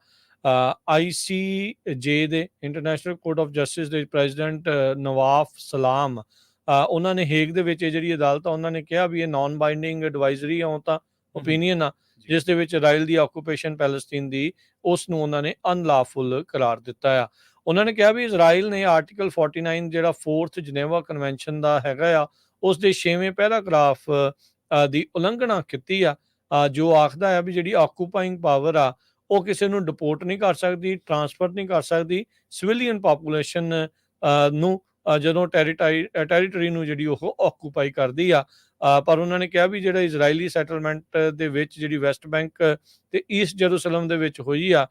ICJ ਦੇ, ਇੰਟਰਨੈਸ਼ਨਲ ਕੋਰਟ ਆਫ ਜਸਟਿਸ ਦੇ ਪ੍ਰੈਜ਼ੀਡੈਂਟ ਨਵਾਫ ਸਲਾਮ, ਉਹਨਾਂ ਨੇ ਹੇਗ ਦੇ ਵਿੱਚ ਇਹ ਜਿਹੜੀ ਅਦਾਲਤ ਆ, ਉਹਨਾਂ ਨੇ ਕਿਹਾ ਵੀ ਇਹ ਨਾਨ ਬਾਈਂਡਿੰਗ ਐਡਵਾਈਜ਼ਰੀ ਆ, ਉਹ ਤਾਂ ਓਪੀਨੀਅਨ ਆ, ਜਿਸ ਦੇ ਵਿੱਚ ਇਜ਼ਰਾਈਲ ਦੀ ਆਕੂਪੇਸ਼ਨ ਪੈਲਸਤੀਨ ਦੀ, ਉਸ ਨੂੰ ਉਹਨਾਂ ਨੇ ਅਨਲਾਫੁਲ ਕਰਾਰ ਦਿੱਤਾ ਆ। ਉਹਨਾਂ ਨੇ ਕਿਹਾ ਵੀ ਇਜ਼ਰਾਈਲ ਨੇ ਆਰਟੀਕਲ 49 ਜਿਹੜਾ 4th ਜਨੇਵਾ ਕਨਵੈਨਸ਼ਨ ਦਾ ਹੈਗਾ ਆ, ਉਸ ਦੇ 6ਵੇਂ ਪੈਰਾਗ੍ਰਾਫ ਦੀ ਉਲੰਘਣਾ ਕੀਤੀ ਆ, ਜੋ ਆਖਦਾ ਆ ਵੀ ਜਿਹੜੀ ਆਕੂਪਾਈਂਗ ਪਾਵਰ ਆ ਉਹ ਕਿਸੇ ਨੂੰ ਡਿਪੋਰਟ ਨਹੀਂ ਕਰ ਸਕਦੀ, ਟਰਾਂਸਫਰ ਨਹੀਂ ਕਰ ਸਕਦੀ ਸਿਵਿਲੀਅਨ ਪਾਪੂਲੇਸ਼ਨ ਨੂੰ, ਜਦੋਂ ਟੈਰੀਟਰੀ ਨੂੰ ਜਿਹੜੀ ਉਹ ਆਕੂਪਾਈ ਕਰਦੀ ਆ। ਪਰ ਉਹਨਾਂ ਨੇ ਕਿਹਾ ਵੀ ਜਿਹੜਾ ਇਜ਼ਰਾਈਲੀ ਸੈਟਲਮੈਂਟ ਦੇ ਵਿੱਚ ਜਿਹੜੀ ਵੈਸਟ ਬੈਂਕ ਤੇ ਈਸਟ ਜੈਰੂਸਲਮ ਦੇ ਵਿੱਚ ਹੋਈ ਆ,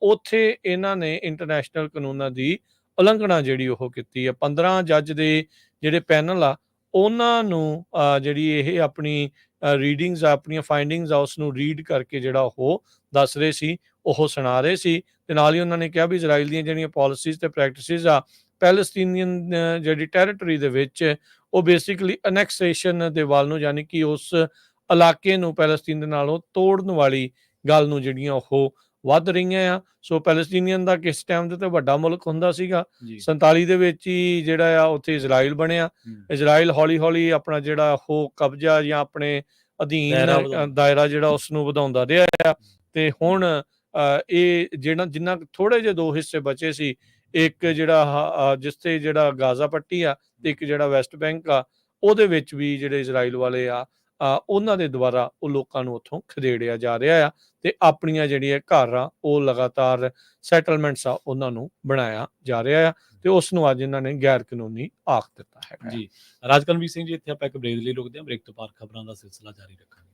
ਉੱਥੇ ਇਹਨਾਂ ਨੇ ਇੰਟਰਨੈਸ਼ਨਲ ਕਾਨੂੰਨਾਂ ਦੀ ਉਲੰਘਣਾ ਜਿਹੜੀ ਉਹ ਕੀਤੀ ਆ। 15 ਜੱਜ ਦੇ ਜਿਹੜੇ ਪੈਨਲ ਆ, ਉਹਨਾਂ ਨੂੰ ਜਿਹੜੀ ਇਹ ਆਪਣੀ ਰੀਡਿੰਗਸ ਆ, ਆਪਣੀਆਂ ਫਾਈਂਡਿੰਗਸ ਆ, ਉਸ ਨੂੰ ਰੀਡ ਕਰਕੇ ਜਿਹੜਾ ਉਹ ਦੱਸ ਰਹੇ ਸੀ, ਉਹ ਸੁਣਾ ਰਹੇ ਸੀ। ਤੇ ਨਾਲ ਹੀ ਉਹਨਾਂ ਨੇ ਕਿਹਾ ਵੀ ਇਜ਼ਰਾਈਲ ਦੀਆਂ ਜਿਹੜੀਆਂ ਪਾਲਿਸੀਜ਼ ਤੇ ਪ੍ਰੈਕਟਿਸਿਸ ਆ ਪੈਲਸਤੀਨੀਅਨ ਜਿਹੜੀ ਟੈਰੀਟਰੀ ਦੇ ਵਿੱਚ, ਉਹ ਬੇਸਿਕਲੀ ਅਨੈਕਸੇਸ਼ਨ ਦੇ ਵੱਲ ਨੂੰ, ਯਾਨੀ ਕਿ ਉਸ ਇਲਾਕੇ ਨੂੰ ਪੈਲਸਤੀਨ ਦੇ ਨਾਲੋਂ ਤੋੜਨ ਵਾਲੀ ਗੱਲ ਨੂੰ ਜਿਹੜੀਆਂ ਉਹ ਵੱਧ ਰਹੀਆਂ ਆ। ਸੋ ਪੈਲਸਤੀਨੀਅਨ ਦਾ ਕਿਸ ਟਾਈਮ ਦੇ ਤੇ ਵੱਡਾ ਮੁਲਕ ਹੁੰਦਾ ਸੀਗਾ, 47 ਦੇ ਵਿੱਚ ਹੀ ਜਿਹੜਾ ਆ ਉੱਥੇ ਇਜ਼ਰਾਈਲ ਬਣਿਆ। ਇਜ਼ਰਾਈਲ ਹੌਲੀ ਹੌਲੀ ਆਪਣਾ ਜਿਹੜਾ ਉਹ ਕਬਜ਼ਾ ਜਾਂ ਆਪਣੇ ਅਧੀਨ ਦਾਇਰਾ ਜਿਹੜਾ ਉਸ ਨੂੰ ਵਧਾਉਂਦਾ ਰਿਹਾ ਆ, ਤੇ ਹੁਣ ਇਹ ਜਿਹੜਾ ਜਿੰਨਾ ਥੋੜੇ ਜਿਹੇ ਦੋ ਹਿੱਸੇ ਬਚੇ ਸੀ, ਇੱਕ ਜਿਹੜਾ ਜਿਸ ਤੇ ਜਿਹੜਾ ਗਾਜ਼ਾ ਪੱਟੀ ਆ, ਤੇ ਇੱਕ ਜਿਹੜਾ ਵੈਸਟ ਬੈਂਕ ਆ, ਉਹਦੇ ਵਿੱਚ ਵੀ ਜਿਹੜੇ ਇਜ਼ਰਾਈਲ ਵਾਲੇ ਆ, ਉਹਨਾਂ ਦੇ ਦੁਆਰਾ ਉਹ ਲੋਕਾਂ ਨੂੰ ਉੱਥੋਂ ਖਦੇੜਿਆ ਜਾ ਰਿਹਾ ਆ, ਤੇ ਆਪਣੀਆਂ ਜਿਹੜੀਆਂ ਘਰ ਆ ਉਹ ਲਗਾਤਾਰ ਸੈਟਲਮੈਂਟਸ ਆ ਉਹਨਾਂ ਨੂੰ ਬਣਾਇਆ ਜਾ ਰਿਹਾ ਆ, ਤੇ ਉਸ ਨੂੰ ਅੱਜ ਇਹਨਾਂ ਨੇ ਗੈਰ ਕਾਨੂੰਨੀ ਆਖ ਦਿੱਤਾ ਹੈਗਾ ਜੀ। ਰਾਜਕਰਮਵੀਰ ਸਿੰਘ ਜੀ, ਇੱਥੇ ਆਪਾਂ ਇੱਕ ਬ੍ਰੇਕ ਲਈ ਰੁਕਦੇ ਹਾਂ, ਬ੍ਰੇਕ ਤੋਂ ਬਾਅਦ ਖਬਰਾਂ ਦਾ ਸਿਲਸਿਲਾ ਜਾਰੀ ਰੱਖਾਂਗੇ।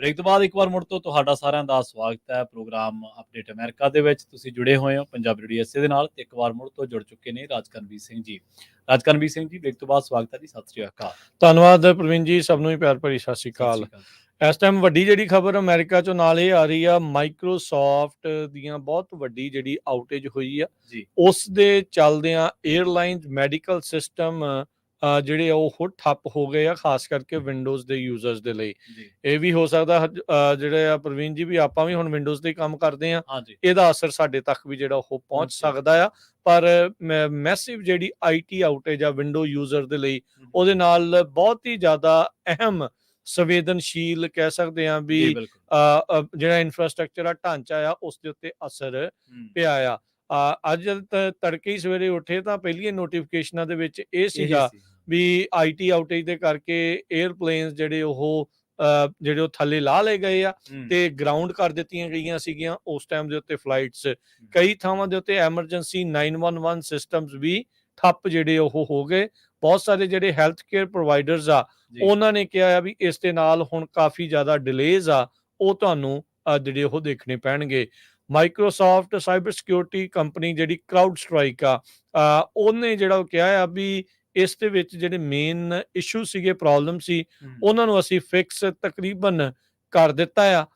ਬ੍ਰੇਕ ਤੋਂ ਬਾਅਦ ਇੱਕ ਵਾਰ ਮੁੜ ਤੋਂ ਤੁਹਾਡਾ ਸਾਰਿਆਂ ਦਾ ਸਵਾਗਤ ਹੈ ਪ੍ਰੋਗਰਾਮ ਅਪਡੇਟ ਅਮਰੀਕਾ ਦੇ ਵਿੱਚ। ਤੁਸੀਂ ਜੁੜੇ ਹੋਏ ਹੋ ਪੰਜਾਬੀ ਰੇਡੀਓ ਐਸਏ ਦੇ ਨਾਲ ਤੇ ਇੱਕ ਵਾਰ ਮੁੜ ਤੋਂ ਜੁੜ ਚੁੱਕੇ ਨੇ ਰਾਜਕਰਨਵੀਰ ਸਿੰਘ ਜੀ। ਰਾਜਕਰਨਵੀਰ ਸਿੰਘ ਜੀ, ਬ੍ਰੇਕ ਤੋਂ ਬਾਅਦ ਸਵਾਗਤ ਹੈ ਜੀ। ਸਤਿ ਸ੍ਰੀ ਅਕਾਲ। ਧੰਨਵਾਦ ਪ੍ਰਵੀਨ ਜੀ, ਸਭ ਨੂੰ ਹੀ ਪਿਆਰ ਭਰੀ ਸਤਿ ਸ਼੍ਰੀ ਸਤਿ ਅਕਾਲ। ਸ੍ਰੀ ਅਕਾਲ। ਇਸ ਟਾਈਮ ਵੱਡੀ ਜਿਹੜੀ ਖਬਰ ਅਮਰੀਕਾ ਚੋਂ ਨਾਲ ਇਹ ਆ ਰਹੀ ਆ, ਮਾਈਕਰੋਸਾਫਟ ਦੀਆਂ ਬਹੁਤ ਵੱਡੀ ਜਿਹੜੀ ਆਊਟੇਜ ਹੋਈ ਆ ਜੀ ਉਸ ਦੇ ਚੱਲਦਿਆਂ 에ਅਰਲਾਈਨਸ ਮੈਡੀਕਲ ਸਿਸਟਮ ਜਿਹੜੇ ਆ ਉਹ ਠੱਪ ਹੋ ਗਏ ਆ, ਖਾਸ ਕਰਕੇ ਵਿੰਡੋਜ਼ ਦੇ ਯੂਜ਼ਰਸ ਦੇ ਲਈ। ਜੀ ਇਹ ਵੀ ਹੋ ਸਕਦਾ ਜਿਹੜੇ ਆ ਪ੍ਰਵੀਨ ਜੀ ਵੀ ਆਪਾਂ ਵੀ ਹੁਣ ਵਿੰਡੋਜ਼ ਤੇ ਹੀ ਕੰਮ ਕਰਦੇ ਆ, ਹਾਂਜੀ ਇਹਦਾ ਅਸਰ ਸਾਡੇ ਤੱਕ ਵੀ ਜਿਹੜਾ ਉਹ ਪਹੁੰਚ ਪਹੁੰਚ ਸਕਦਾ ਆ। ਪਰ ਮੈਸਿਵ ਜਿਹੜੀ ਆਈਟੀ ਆਊਟੇਜ ਆ ਵਿੰਡੋ ਯੂਜ਼ਰ ਦੇ ਲਈ, ਉਹਦੇ ਨਾਲ ਬਹੁਤ ਹੀ ਜ਼ਿਆਦਾ ਅਹਿਮ ਸੰਵੇਦਨਸ਼ੀਲ ਕਹਿ ਸਕਦੇ ਆ ਵੀ ਜੀ ਬਿਲਕੁਲ। ਜਿਹੜਾ ਇਨਫਰਾਸਟ੍ਰਕਚਰ ਆ, ਢਾਂਚਾ ਆ, ਉਸ ਦੇ ਉੱਤੇ ਅਸਰ ਪਿਆ ਆ। ਅੱਜ ਜਦ ਤੜਕੇ ਹੀ ਸਵੇਰੇ ਉੱਠੇ ਤਾਂ ਪਹਿਲੀਆਂ ਨੋਟੀਫਿਕੇਸ਼ਨਾਂ ਦੇ ਵਿੱਚ ਇਹ ਸੀਗਾ ਵੀ ਆਈਟੀ ਆਊਟੇਜ ਦੇ ਕਰਕੇ 에ਅਰਪਲੇਨਸ ਜਿਹੜੇ ਉਹ ਥੱਲੇ ਲਾ ਲਏ ਗਏ ਆ ਤੇ ਗਰਾਊਂਡ ਕਰ ਦਿੱਤੀਆਂ ਗਈਆਂ ਸੀਗੀਆਂ ਉਸ ਟਾਈਮ ਦੇ ਉੱਤੇ ਫਲਾਈਟਸ। ਕਈ ਥਾਵਾਂ ਦੇ ਉੱਤੇ ਐਮਰਜੈਂਸੀ 911 ਸਿਸਟਮਸ ਵੀ ਠੱਪ ਜਿਹੜੇ ਉਹ ਹੋ ਗਏ। ਬਹੁਤ ਸਾਰੇ ਜਿਹੜੇ ਹੈਲਥ ਕੇਅਰ ਪ੍ਰੋਵਾਈਡਰਸ ਆ ਉਹਨਾਂ ਨੇ ਕਿਹਾ ਆ ਵੀ ਇਸ ਦੇ ਨਾਲ ਹੁਣ ਕਾਫੀ ਜ਼ਿਆਦਾ ਡਿਲੇਜ਼ ਆ, ਉਹ ਤੁਹਾਨੂੰ ਜਿਹੜੇ ਉਹ ਦੇਖਣੇ ਪੈਣਗੇ। ਮਾਈਕਰੋਸਾਫਟ ਸਾਈਬਰ ਸਿਕਿਉਰਿਟੀ ਕੰਪਨੀ ਜਿਹੜੀ ਕਰਾਊਡ ਸਟ੍ਰਾਈਕ ਆ, ਉਹਨੇ ਜਿਹੜਾ ਉਹ ਕਿਹਾ ਆ ਵੀ ਇਸ ਦੇ ਵਿੱਚ ਜਿਹੜੇ ਮੇਨ ਇਸ਼ੂ ਸੀਗੇ, ਪ੍ਰੋਬਲਮ ਸੀ, ਉਹਨਾਂ ਨੂੰ ਅਸੀਂ ਫਿਕਸ ਤਕਰੀਬਨ ਕਰ ਦਿੱਤਾ ਆ।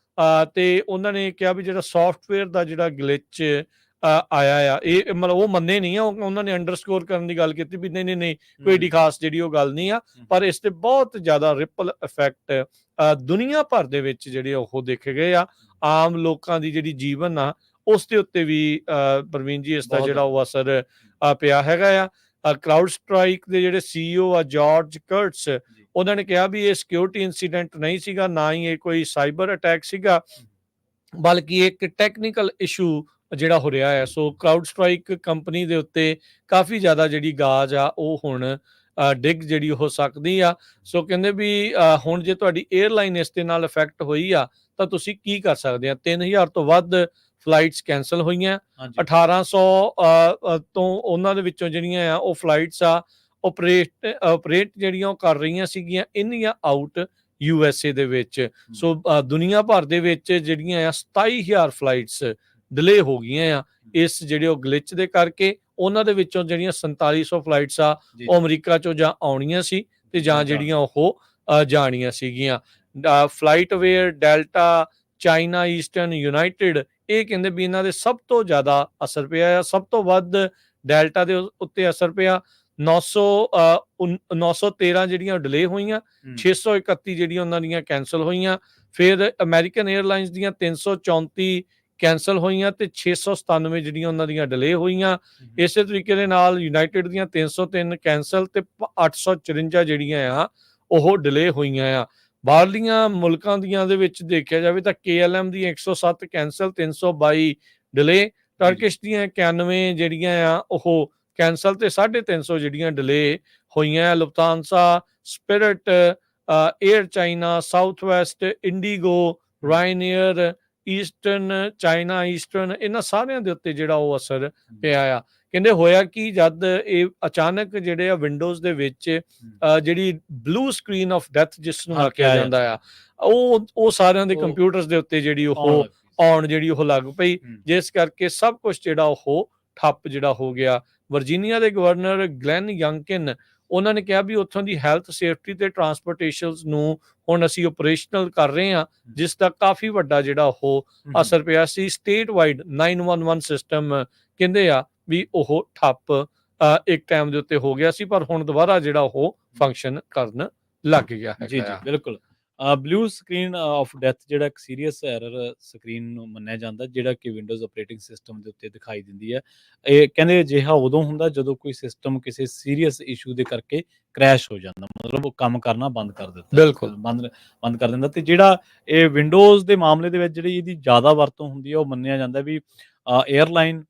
ਤੇ ਉਹਨਾਂ ਨੇ ਕਿਹਾ ਵੀ ਜਿਹੜਾ ਸੌਫਟਵੇਅਰ ਦਾ ਜਿਹੜਾ ਗਲਿਚ ਆਇਆ ਆ, ਇਹ ਮਤਲਬ ਉਹ ਮੰਨੇ ਨਹੀਂ ਆ, ਉਹਨਾਂ ਨੇ ਅੰਡਰਸਕੋਰ ਕਰਨ ਦੀ ਗੱਲ ਕੀਤੀ ਵੀ ਨਹੀਂ ਕੋਈ ਏਡੀ ਖਾਸ ਜਿਹੜੀ ਉਹ ਗੱਲ ਨਹੀਂ ਆ, ਪਰ ਇਸ ਤੇ ਬਹੁਤ ਜ਼ਿਆਦਾ ਰਿਪਲ ਇਫੈਕਟ ਦੁਨੀਆ ਭਰ ਦੇ ਵਿੱਚ ਜਿਹੜੇ ਉਹ ਦੇਖੇ ਗਏ ਆ। ਆਮ ਲੋਕਾਂ ਦੀ ਜਿਹੜੀ ਜੀਵਨ ਆ ਉਸ ਦੇ ਉੱਤੇ ਵੀ ਪ੍ਰਵੀਨ ਜੀ ਇਸ ਦਾ ਜਿਹੜਾ ਉਹ ਅਸਰ ਪਿਆ ਹੈਗਾ ਆ। ਕਰਾਊਡ ਸਟ੍ਰਾਈਕ ਦੇ ਜਿਹੜੇ CEO ਆ ਜਾਰਜ ਕਰਟਸ, ਉਹਨਾਂ ਨੇ ਕਿਹਾ ਵੀ ਇਹ ਸਿਕਿਉਰਿਟੀ ਇਨਸੀਡੈਂਟ ਨਹੀਂ ਸੀਗਾ, ਨਾ ਹੀ ਇਹ ਕੋਈ ਸਾਈਬਰ ਅਟੈਕ ਸੀਗਾ, ਬਲਕਿ ਇੱਕ ਟੈਕਨੀਕਲ ਇਸ਼ੂ ਜਿਹੜਾ ਹੋ ਰਿਹਾ ਹੈ। ਸੋ ਕਰਾਊਡ ਸਟ੍ਰਾਈਕ ਕੰਪਨੀ ਦੇ ਉੱਤੇ ਕਾਫੀ ਜ਼ਿਆਦਾ ਜਿਹੜੀ ਗਾਜ ਆ ਉਹ ਹੁਣ ਡਿੱਗ ਜਿਹੜੀ ਹੋ ਸਕਦੀ ਆ। ਸੋ ਕਹਿੰਦੇ ਵੀ ਹੁਣ ਜੇ ਤੁਹਾਡੀ 에ਅਰਲਾਈਨ ਇਸ ਦੇ ਨਾਲ ਇਫੈਕਟ ਹੋਈ ਆ ਤਾਂ ਤੁਸੀਂ ਕੀ ਕਰ ਸਕਦੇ ਆ। 3000 ਤੋਂ ਵੱਧ ਫਲਾਈਟਸ ਕੈਂਸਲ ਹੋਈਆਂ। 1800 ਤੋਂ ਉਹਨਾਂ ਦੇ ਵਿੱਚੋਂ ਜਿਹੜੀਆਂ ਆ ਉਹ ਫਲਾਈਟਸ ਆ ਆਪਰੇਟ ਜਿਹੜੀਆਂ ਉਹ ਕਰ ਰਹੀਆਂ ਸੀਗੀਆਂ ਇੰਨੀਆਂ ਆਊਟ USA ਦੇ ਵਿੱਚ। ਸੋ ਦੁਨੀਆ ਭਰ ਦੇ ਵਿੱਚ ਜਿਹੜੀਆਂ ਆ 27000 ਫਲਾਈਟਸ ਡਿਲੇ ਹੋ ਗਈਆਂ ਆ ਇਸ ਜਿਹੜੇ ਉਹ ਗਲਿਚ ਦੇ ਕਰਕੇ। ਉਹਨਾਂ ਦੇ ਵਿੱਚੋਂ ਜਿਹੜੀਆਂ 4700 ਫਲਾਈਟਸ ਆ ਉਹ ਅਮਰੀਕਾ ਚੋਂ ਜਾਂ ਆਉਣੀਆਂ ਸੀ ਤੇ ਜਾਂ ਜਿਹੜੀਆਂ ਉਹ ਜਾਣੀਆਂ ਸੀਗੀਆਂ। ਫਲਾਈਟਵੇਅਰ, ਡੈਲਟਾ, ਚਾਈਨਾ ਈਸਟਰਨ, ਯੂਨਾਈਟਿਡ, ਇਹ ਕਹਿੰਦੇ ਵੀ ਇਹਨਾਂ ਦੇ ਸਭ ਤੋਂ ਜ਼ਿਆਦਾ ਅਸਰ ਪਿਆ ਆ। ਸਭ ਤੋਂ ਵੱਧ ਡੈਲਟਾ ਦੇ ਉੱਤੇ ਅਸਰ ਪਿਆ। 913 ਜਿਹੜੀਆਂ ਡਿਲੇ ਹੋਈਆਂ, 631 ਜਿਹੜੀਆਂ ਉਹਨਾਂ ਦੀਆਂ ਕੈਂਸਲ ਹੋਈਆਂ। ਫਿਰ ਅਮਰੀਕਨ 에ਅਰਲਾਈਨਸ ਦੀਆਂ 334 ਕੈਂਸਲ ਹੋਈਆਂ ਤੇ 697 ਜਿਹੜੀਆਂ ਉਹਨਾਂ ਦੀਆਂ ਡਿਲੇ ਹੋਈਆਂ। ਇਸੇ ਤਰੀਕੇ ਦੇ ਨਾਲ ਯੂਨਾਈਟਿਡ ਦੀਆਂ 303 ਕੈਂਸਲ ਤੇ 854 ਜਿਹੜੀਆਂ ਆ ਉਹ ਡਿਲੇ ਹੋਈਆਂ ਆ। ਬਾਹਰਲੀਆਂ ਮੁਲਕਾਂ ਦੀਆਂ ਦੇ ਵਿੱਚ ਦੇਖਿਆ ਜਾਵੇ ਤਾਂ KLM ਦੀਆਂ 107 ਕੈਂਸਲ, 322 ਡਿਲੇ। ਟਰਕਿਸ਼ ਦੀਆਂ 91 ਜਿਹੜੀਆਂ ਆ ਉਹ ਕੈਂਸਲ ਤੇ 350 ਜਿਹੜੀਆਂ ਡਿਲੇ ਹੋਈਆਂ। Lufthansa, Spirit, Air China, Southwest, IndiGo, Ryanair, Eastern China, Eastern ਇਹਨਾਂ ਸਾਰਿਆਂ ਦੇ ਉੱਤੇ ਜਿਹੜਾ ਉਹ ਅਸਰ ਪਿਆ ਆ। ਕਹਿੰਦੇ ਹੋਇਆ ਕਿ ਜਦ ਇਹ ਅਚਾਨਕ ਜਿਹੜੇ ਆ ਵਿੰਡੋਜ਼ ਦੇ ਵਿੱਚ ਜਿਹੜੀ ਬਲੂ ਸਕਰੀਨ ਆਫ ਡੈਥ ਜਿਸ ਨੂੰ ਆਖਿਆ ਜਾਂਦਾ ਆ, ਉਹ ਸਾਰਿਆਂ ਦੇ ਕੰਪਿਊਟਰਸ ਦੇ ਉੱਤੇ ਜਿਹੜੀ ਉਹ ਆਉਣ ਜਿਹੜੀ ਉਹ ਲੱਗ ਪਈ, ਜਿਸ ਕਰਕੇ ਸਭ ਕੁਝ ਜਿਹੜਾ ਉਹ ਠੱਪ ਜਿਹੜਾ ਹੋ ਗਿਆ। ਵਰਜੀਨੀਆ ਦੇ ਗਵਰਨਰ ਗਲੈਨ ਯੰਕਿਨ ਉਹਨਾਂ ਨੇ ਕਿਹਾ ਵੀ ਉੱਥੋਂ ਦੀ ਹੈਲਥ, ਸੇਫਟੀ ਤੇ ਟਰਾਂਸਪੋਰਟੇਸ਼ਨਸ ਨੂੰ ਹੁਣ ਅਸੀਂ ਆਪਰੇਸ਼ਨਲ ਕਰ ਰਹੇ ਹਾਂ, ਜਿਸ ਦਾ ਕਾਫੀ ਵੱਡਾ ਜਿਹੜਾ ਉਹ ਅਸਰ ਪਿਆ ਸੀ। ਸਟੇਟ ਵਾਈਡ 911 ਸਿਸਟਮ ਕਹਿੰਦੇ ਆ ਵੀ ਉਹ ਠੱਪ ਇੱਕ ਟਾਈਮ ਦੇ ਉੱਤੇ ਹੋ ਗਿਆ ਸੀ, ਪਰ ਹੁਣ ਦੁਬਾਰਾ ਜਿਹੜਾ ਉਹ ਫੰਕਸ਼ਨ ਕਰਨ ਲੱਗ ਗਿਆ ਹੈ। ਜੀ ਜੀ ਬਿਲਕੁਲ। ਬਲੂ ਸਕਰੀਨ ਆਫ ਡੈਥ ਜਿਹੜਾ ਇੱਕ ਸੀਰੀਅਸ ਐਰਰ ਸਕਰੀਨ ਨੂੰ ਮੰਨਿਆ ਜਾਂਦਾ, ਜਿਹੜਾ ਕਿ ਵਿੰਡੋਜ਼ ਆਪਰੇਟਿੰਗ ਸਿਸਟਮ ਦੇ ਉੱਤੇ ਦਿਖਾਈ ਦਿੰਦੀ ਹੈ। ਇਹ ਕਹਿੰਦੇ ਅਜਿਹਾ ਉਦੋਂ ਹੁੰਦਾ ਜਦੋਂ ਕੋਈ ਸਿਸਟਮ ਕਿਸੇ ਸੀਰੀਅਸ ਇਸ਼ੂ ਦੇ ਕਰਕੇ ਕ੍ਰੈਸ਼ ਹੋ ਜਾਂਦਾ, ਮਤਲਬ ਉਹ ਕੰਮ ਕਰਨਾ ਬੰਦ ਕਰ ਦਿੱਤਾ, ਬਿਲਕੁਲ ਬੰਦ ਕਰ ਦਿੰਦਾ। ਤੇ ਜਿਹੜਾ ਇਹ ਵਿੰਡੋਜ਼ ਦੇ ਮਾਮਲੇ ਦੇ ਵਿੱਚ ਜਿਹੜੀ ਇਹਦੀ ਜ਼ਿਆਦਾ ਵਰਤੋਂ ਹੁੰਦੀ ਹੈ, ਉਹ ਮੰਨਿਆ ਜਾਂਦਾ ਵੀ 에ਅਰਲਾਈਨ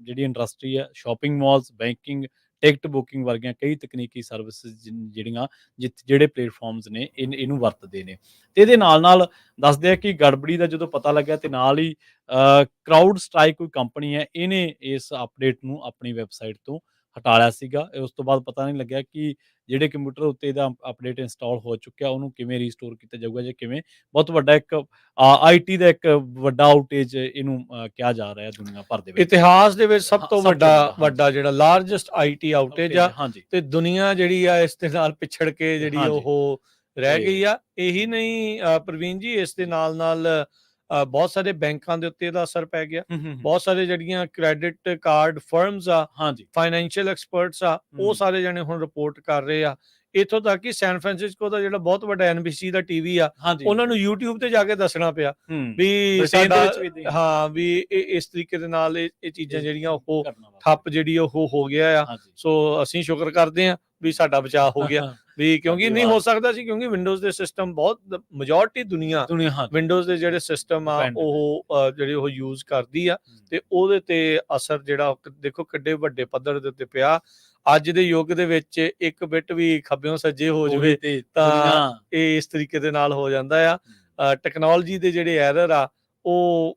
ਜਿਹੜੀ ਇੰਡਸਟਰੀ ਹੈ, ਸ਼ਾਪਿੰਗ ਮਾਲਸ, ਬੈਂਕਿੰਗ, ਟਿਕਟ ਬੁਕਿੰਗ ਵਰਗੀਆਂ ਕਈ ਤਕਨੀਕੀ ਸਰਵਿਸਿਜ਼ ਜਿਹੜੀਆਂ ਜਿਹੜੇ ਪਲੇਟਫਾਰਮਸ ਨੇ ਇਹਨੂੰ ਵਰਤਦੇ ਨੇ। ਤੇ ਇਹਦੇ ਨਾਲ ਦੱਸਦੇ ਆ ਕਿ ਗੜਬੜੀ ਦਾ ਜਦੋਂ ਪਤਾ ਲੱਗਿਆ ਤੇ ਨਾਲ ਹੀ ਕਰਾਊਡ ਸਟ੍ਰਾਈਕ ਕੋਈ ਕੰਪਨੀ ਹੈ, ਇਹਨੇ ਇਸ ਅਪਡੇਟ ਨੂੰ ਆਪਣੀ ਵੈਬਸਾਈਟ ਤੋਂ ਹਟਾ ਲਿਆ ਸੀਗਾ। ਉਸ ਤੋਂ ਬਾਅਦ ਪਤਾ ਨਹੀਂ ਲੱਗਿਆ ਕਿ ਜਿਹੜੇ ਕੰਪਿਊਟਰ ਉੱਤੇ ਇਹਦਾ ਅਪਡੇਟ ਇੰਸਟਾਲ ਹੋ ਚੁੱਕਿਆ ਉਹਨੂੰ ਕਿਵੇਂ ਰੀਸਟੋਰ ਕੀਤਾ ਜਾਊਗਾ, ਜਾਂ ਕਿਵੇਂ। ਬਹੁਤ ਵੱਡਾ ਇੱਕ ਆਈਟੀ ਦਾ ਇੱਕ ਵੱਡਾ ਆਊਟੇਜ ਇਹਨੂੰ ਕਿਹਾ ਜਾ ਰਿਹਾ ਦੁਨੀਆ ਭਰ ਦੇ ਵਿੱਚ। ਇਤਿਹਾਸ ਦੇ ਵਿੱਚ ਸਭ ਤੋਂ ਵੱਡਾ ਜਿਹੜਾ ਲਾਰਜੈਸਟ ਆਈਟੀ ਆਊਟੇਜ ਆ, ਤੇ ਦੁਨੀਆ ਜਿਹੜੀ ਆ ਇਸ ਦੇ ਨਾਲ ਪਿਛੜ ਕੇ ਜਿਹੜੀ ਉਹ ਰਹਿ ਗਈ ਆ। ਇਹੀ ਨਹੀਂ ਪ੍ਰਵੀਨ ਜੀ, ਇਸ ਦੇ ਨਾਲ ਬਹੁਤ ਸਾਰੇ ਬੈਂਕਾਂ ਦੇ ਉੱਤੇ ਇਹਦਾ ਅਸਰ ਪੈ ਗਿਆ। ਬਹੁਤ ਸਾਰੇ ਜਿਹੜੀਆਂ ਕ੍ਰੈਡਿਟ ਕਾਰਡ ਫਰਮਸ ਆ, ਫਾਈਨੈਂਸ਼ੀਅਲ ਐਕਸਪਰਟਸ ਆ, ਉਹ ਸਾਰੇ ਜਣੇ ਹੁਣ ਰਿਪੋਰਟ ਕਰ ਰਹੇ ਆ। ਇੱਥੋਂ ਤੱਕ ਕਿ ਸੈਨ ਫਰਾਂਸਿਸਕੋ ਦਾ ਜਿਹੜਾ ਬਹੁਤ ਵੱਡਾ NBC ਦਾ ਟੀਵੀ ਆ, ਉਹਨਾਂ ਨੂੰ YouTube ਤੇ ਜਾ ਕੇ ਦੱਸਣਾ ਪਿਆ ਵੀ ਸਾਡਾ ਵੀ ਇਸ ਤਰੀਕੇ ਦੇ ਨਾਲ ਇਹ ਚੀਜ਼ਾਂ ਜਿਹੜੀਆਂ ਉਹ ਠੱਪ ਜਿਹੜੀ ਉਹ ਹੋ ਗਿਆ ਆ। ਸੋ ਅਸੀਂ ਸ਼ੁਕਰ ਕਰਦੇ ਆ ਵੀ ਸਾਡਾ ਬਚਾਅ ਹੋ ਗਿਆ, ਵੀ ਕਿਉਂਕਿ ਨਹੀਂ ਹੋ ਸਕਦਾ ਸੀ, ਕਿਉਂਕਿ ਵਿੰਡੋਜ਼ ਦੇ ਸਿਸਟਮ ਬਹੁਤ ਮੈਜੋਰਟੀ ਦੁਨੀਆ ਵਿੰਡੋਜ਼ ਦੇ ਜਿਹੜੇ ਸਿਸਟਮ ਆ ਉਹ ਜਿਹੜੇ ਉਹ ਯੂਜ਼ ਕਰਦੀ ਆ, ਤੇ ਉਹਦੇ ਤੇ ਅਸਰ ਜਿਹੜਾ ਦੇਖੋ ਕਿੱਡੇ ਵੱਡੇ ਪੱਧਰ ਦੇ ਉੱਤੇ ਪਿਆ। ਅੱਜ ਦੇ ਯੁੱਗ ਦੇ ਵਿੱਚ ਇੱਕ ਬਿੱਟ ਵੀ ਖੱਬਿਓਂ ਸੱਜੇ ਹੋ ਜਾਵੇ ਤਾਂ ਇਹ ਇਸ ਤਰੀਕੇ ਦੇ ਨਾਲ ਹੋ ਜਾਂਦਾ ਆ। ਟੈਕਨੋਲੋਜੀ ਦੇ ਜਿਹੜੇ ਐਰਰ ਆ ਉਹ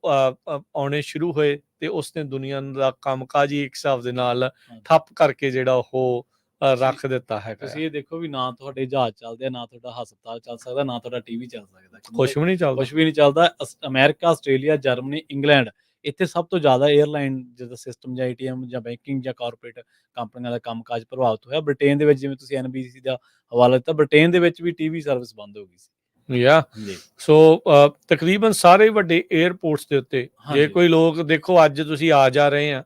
ਆਉਣੇ ਸ਼ੁਰੂ ਹੋਏ ਤੇ ਉਸਨੇ ਦੁਨੀਆ ਦਾ ਕੰਮਕਾਜ ਹੀ ਇੱਕ ਹਿਸਾਬ ਦੇ ਨਾਲ ਠੱਪ ਕਰਕੇ ਜਿਹੜਾ ਉਹ ਰੱਖ ਦਿੱਤਾ ਹੈ। ਤੁਸੀਂ ਇਹ ਦੇਖੋ ਵੀ ਨਾ ਤੁਹਾਡੇ ਜਹਾਜ਼ ਚੱਲਦੇ ਆ, ਨਾ ਤੁਹਾਡਾ ਹਸਪਤਾਲ ਚੱਲ ਸਕਦਾ, ਨਾ ਤੁਹਾਡਾ ਟੀਵੀ ਚੱਲ ਸਕਦਾ, ਕੁਛ ਵੀ ਨਹੀਂ ਚੱਲਦਾ। ਅਮਰੀਕਾ, ਆਸਟ੍ਰੇਲੀਆ, ਜਰਮਨੀ, ਇੰਗਲੈਂਡ, ਇੱਥੇ ਸਭ ਤੋਂ ਜ਼ਿਆਦਾ 에ਅਰਲਾਈਨ ਜਿਹਦਾ ਸਿਸਟਮ ਜਾਂ ATM ਜਾਂ ਬੈਂਕਿੰਗ ਜਾਂ ਕਾਰਪੋਰੇਟ ਕੰਪਨੀਆਂ ਦਾ ਕੰਮਕਾਜ ਪ੍ਰਭਾਵਿਤ ਹੋਇਆ। ਬ੍ਰਿਟੇਨ ਦੇ ਵਿੱਚ, ਜਿਵੇਂ ਤੁਸੀਂ NBC ਦਾ ਹਵਾਲਾ ਦਿੱਤਾ, ਬ੍ਰਿਟੇਨ ਦੇ ਵਿੱਚ ਵੀ ਟੀਵੀ ਸਰਵਿਸ ਬੰਦ ਹੋ ਗਈ ਸੀ। ਸੋ ਤਕਰੀਬਨ ਸਾਰੇ ਵੱਡੇ 에ਅਰਪੋਰਟਸ ਦੇ ਉੱਤੇ ਜੇ ਕੋਈ ਲੋਕ ਦੇਖੋ, ਅੱਜ ਤੁਸੀਂ ਆ ਜਾ ਰਹੇ ਆ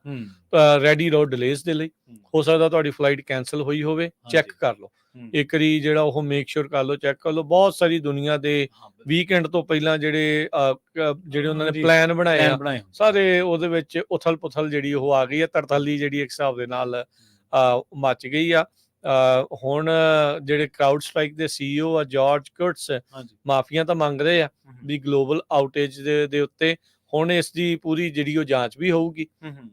ਰੈਡੀ ਰਹੋ ਡਿਲੇਸ ਦੇ ਲਈ, ਹੋ ਸਕਦਾ ਤੁਹਾਡੀ ਫਲਾਈਟ ਕੈਂਸਲ ਹੋਈ ਹੋਵੇ, ਚੈੱਕ ਕਰ ਲਓ ਇੱਕ ਵਾਰੀ, ਜਿਹੜਾ ਉਹ ਮੇਕ ਸ਼ੋਰ ਕਰ ਲਓ, ਚੈੱਕ ਕਰ ਲਓ। ਬਹੁਤ ਸਾਰੀ ਦੁਨੀਆ ਦੇ ਵੀਕਐਂਡ ਤੋਂ ਪਹਿਲਾਂ ਜਿਹੜੇ ਉਹਨਾਂ ਨੇ ਪਲਾਨ ਬਣਾਏ ਆ, ਸਾਰੇ ਉਹਦੇ ਵਿੱਚ ਉਥਲ ਪੁਥਲ ਜਿਹੜੀ ਉਹ ਆ ਗਈ ਆ, ਤੜਤਲੀ ਜਿਹੜੀ ਇੱਕ ਹਿਸਾਬ ਦੇ ਨਾਲ ਮੱਚ ਗਈ ਆ। ਹੁਣ ਜਿਹੜੇ ਕਰਾਊਡ ਸਟ੍ਰਾਈਕ ਦੇ CEO ਆ ਜਾਰਜ ਕਰਟਸ, ਮਾਫੀਆਂ ਤਾਂ ਮੰਗ ਰਹੇ ਆ ਵੀ ਗਲੋਬਲ ਆਊਟੇਜ ਦੇ ਉੱਤੇ। ਹੁਣ ਇਸ ਦੀ ਪੂਰੀ ਜਿਹੜੀ ਉਹ ਜਾਂਚ ਵੀ ਹੋਊਗੀ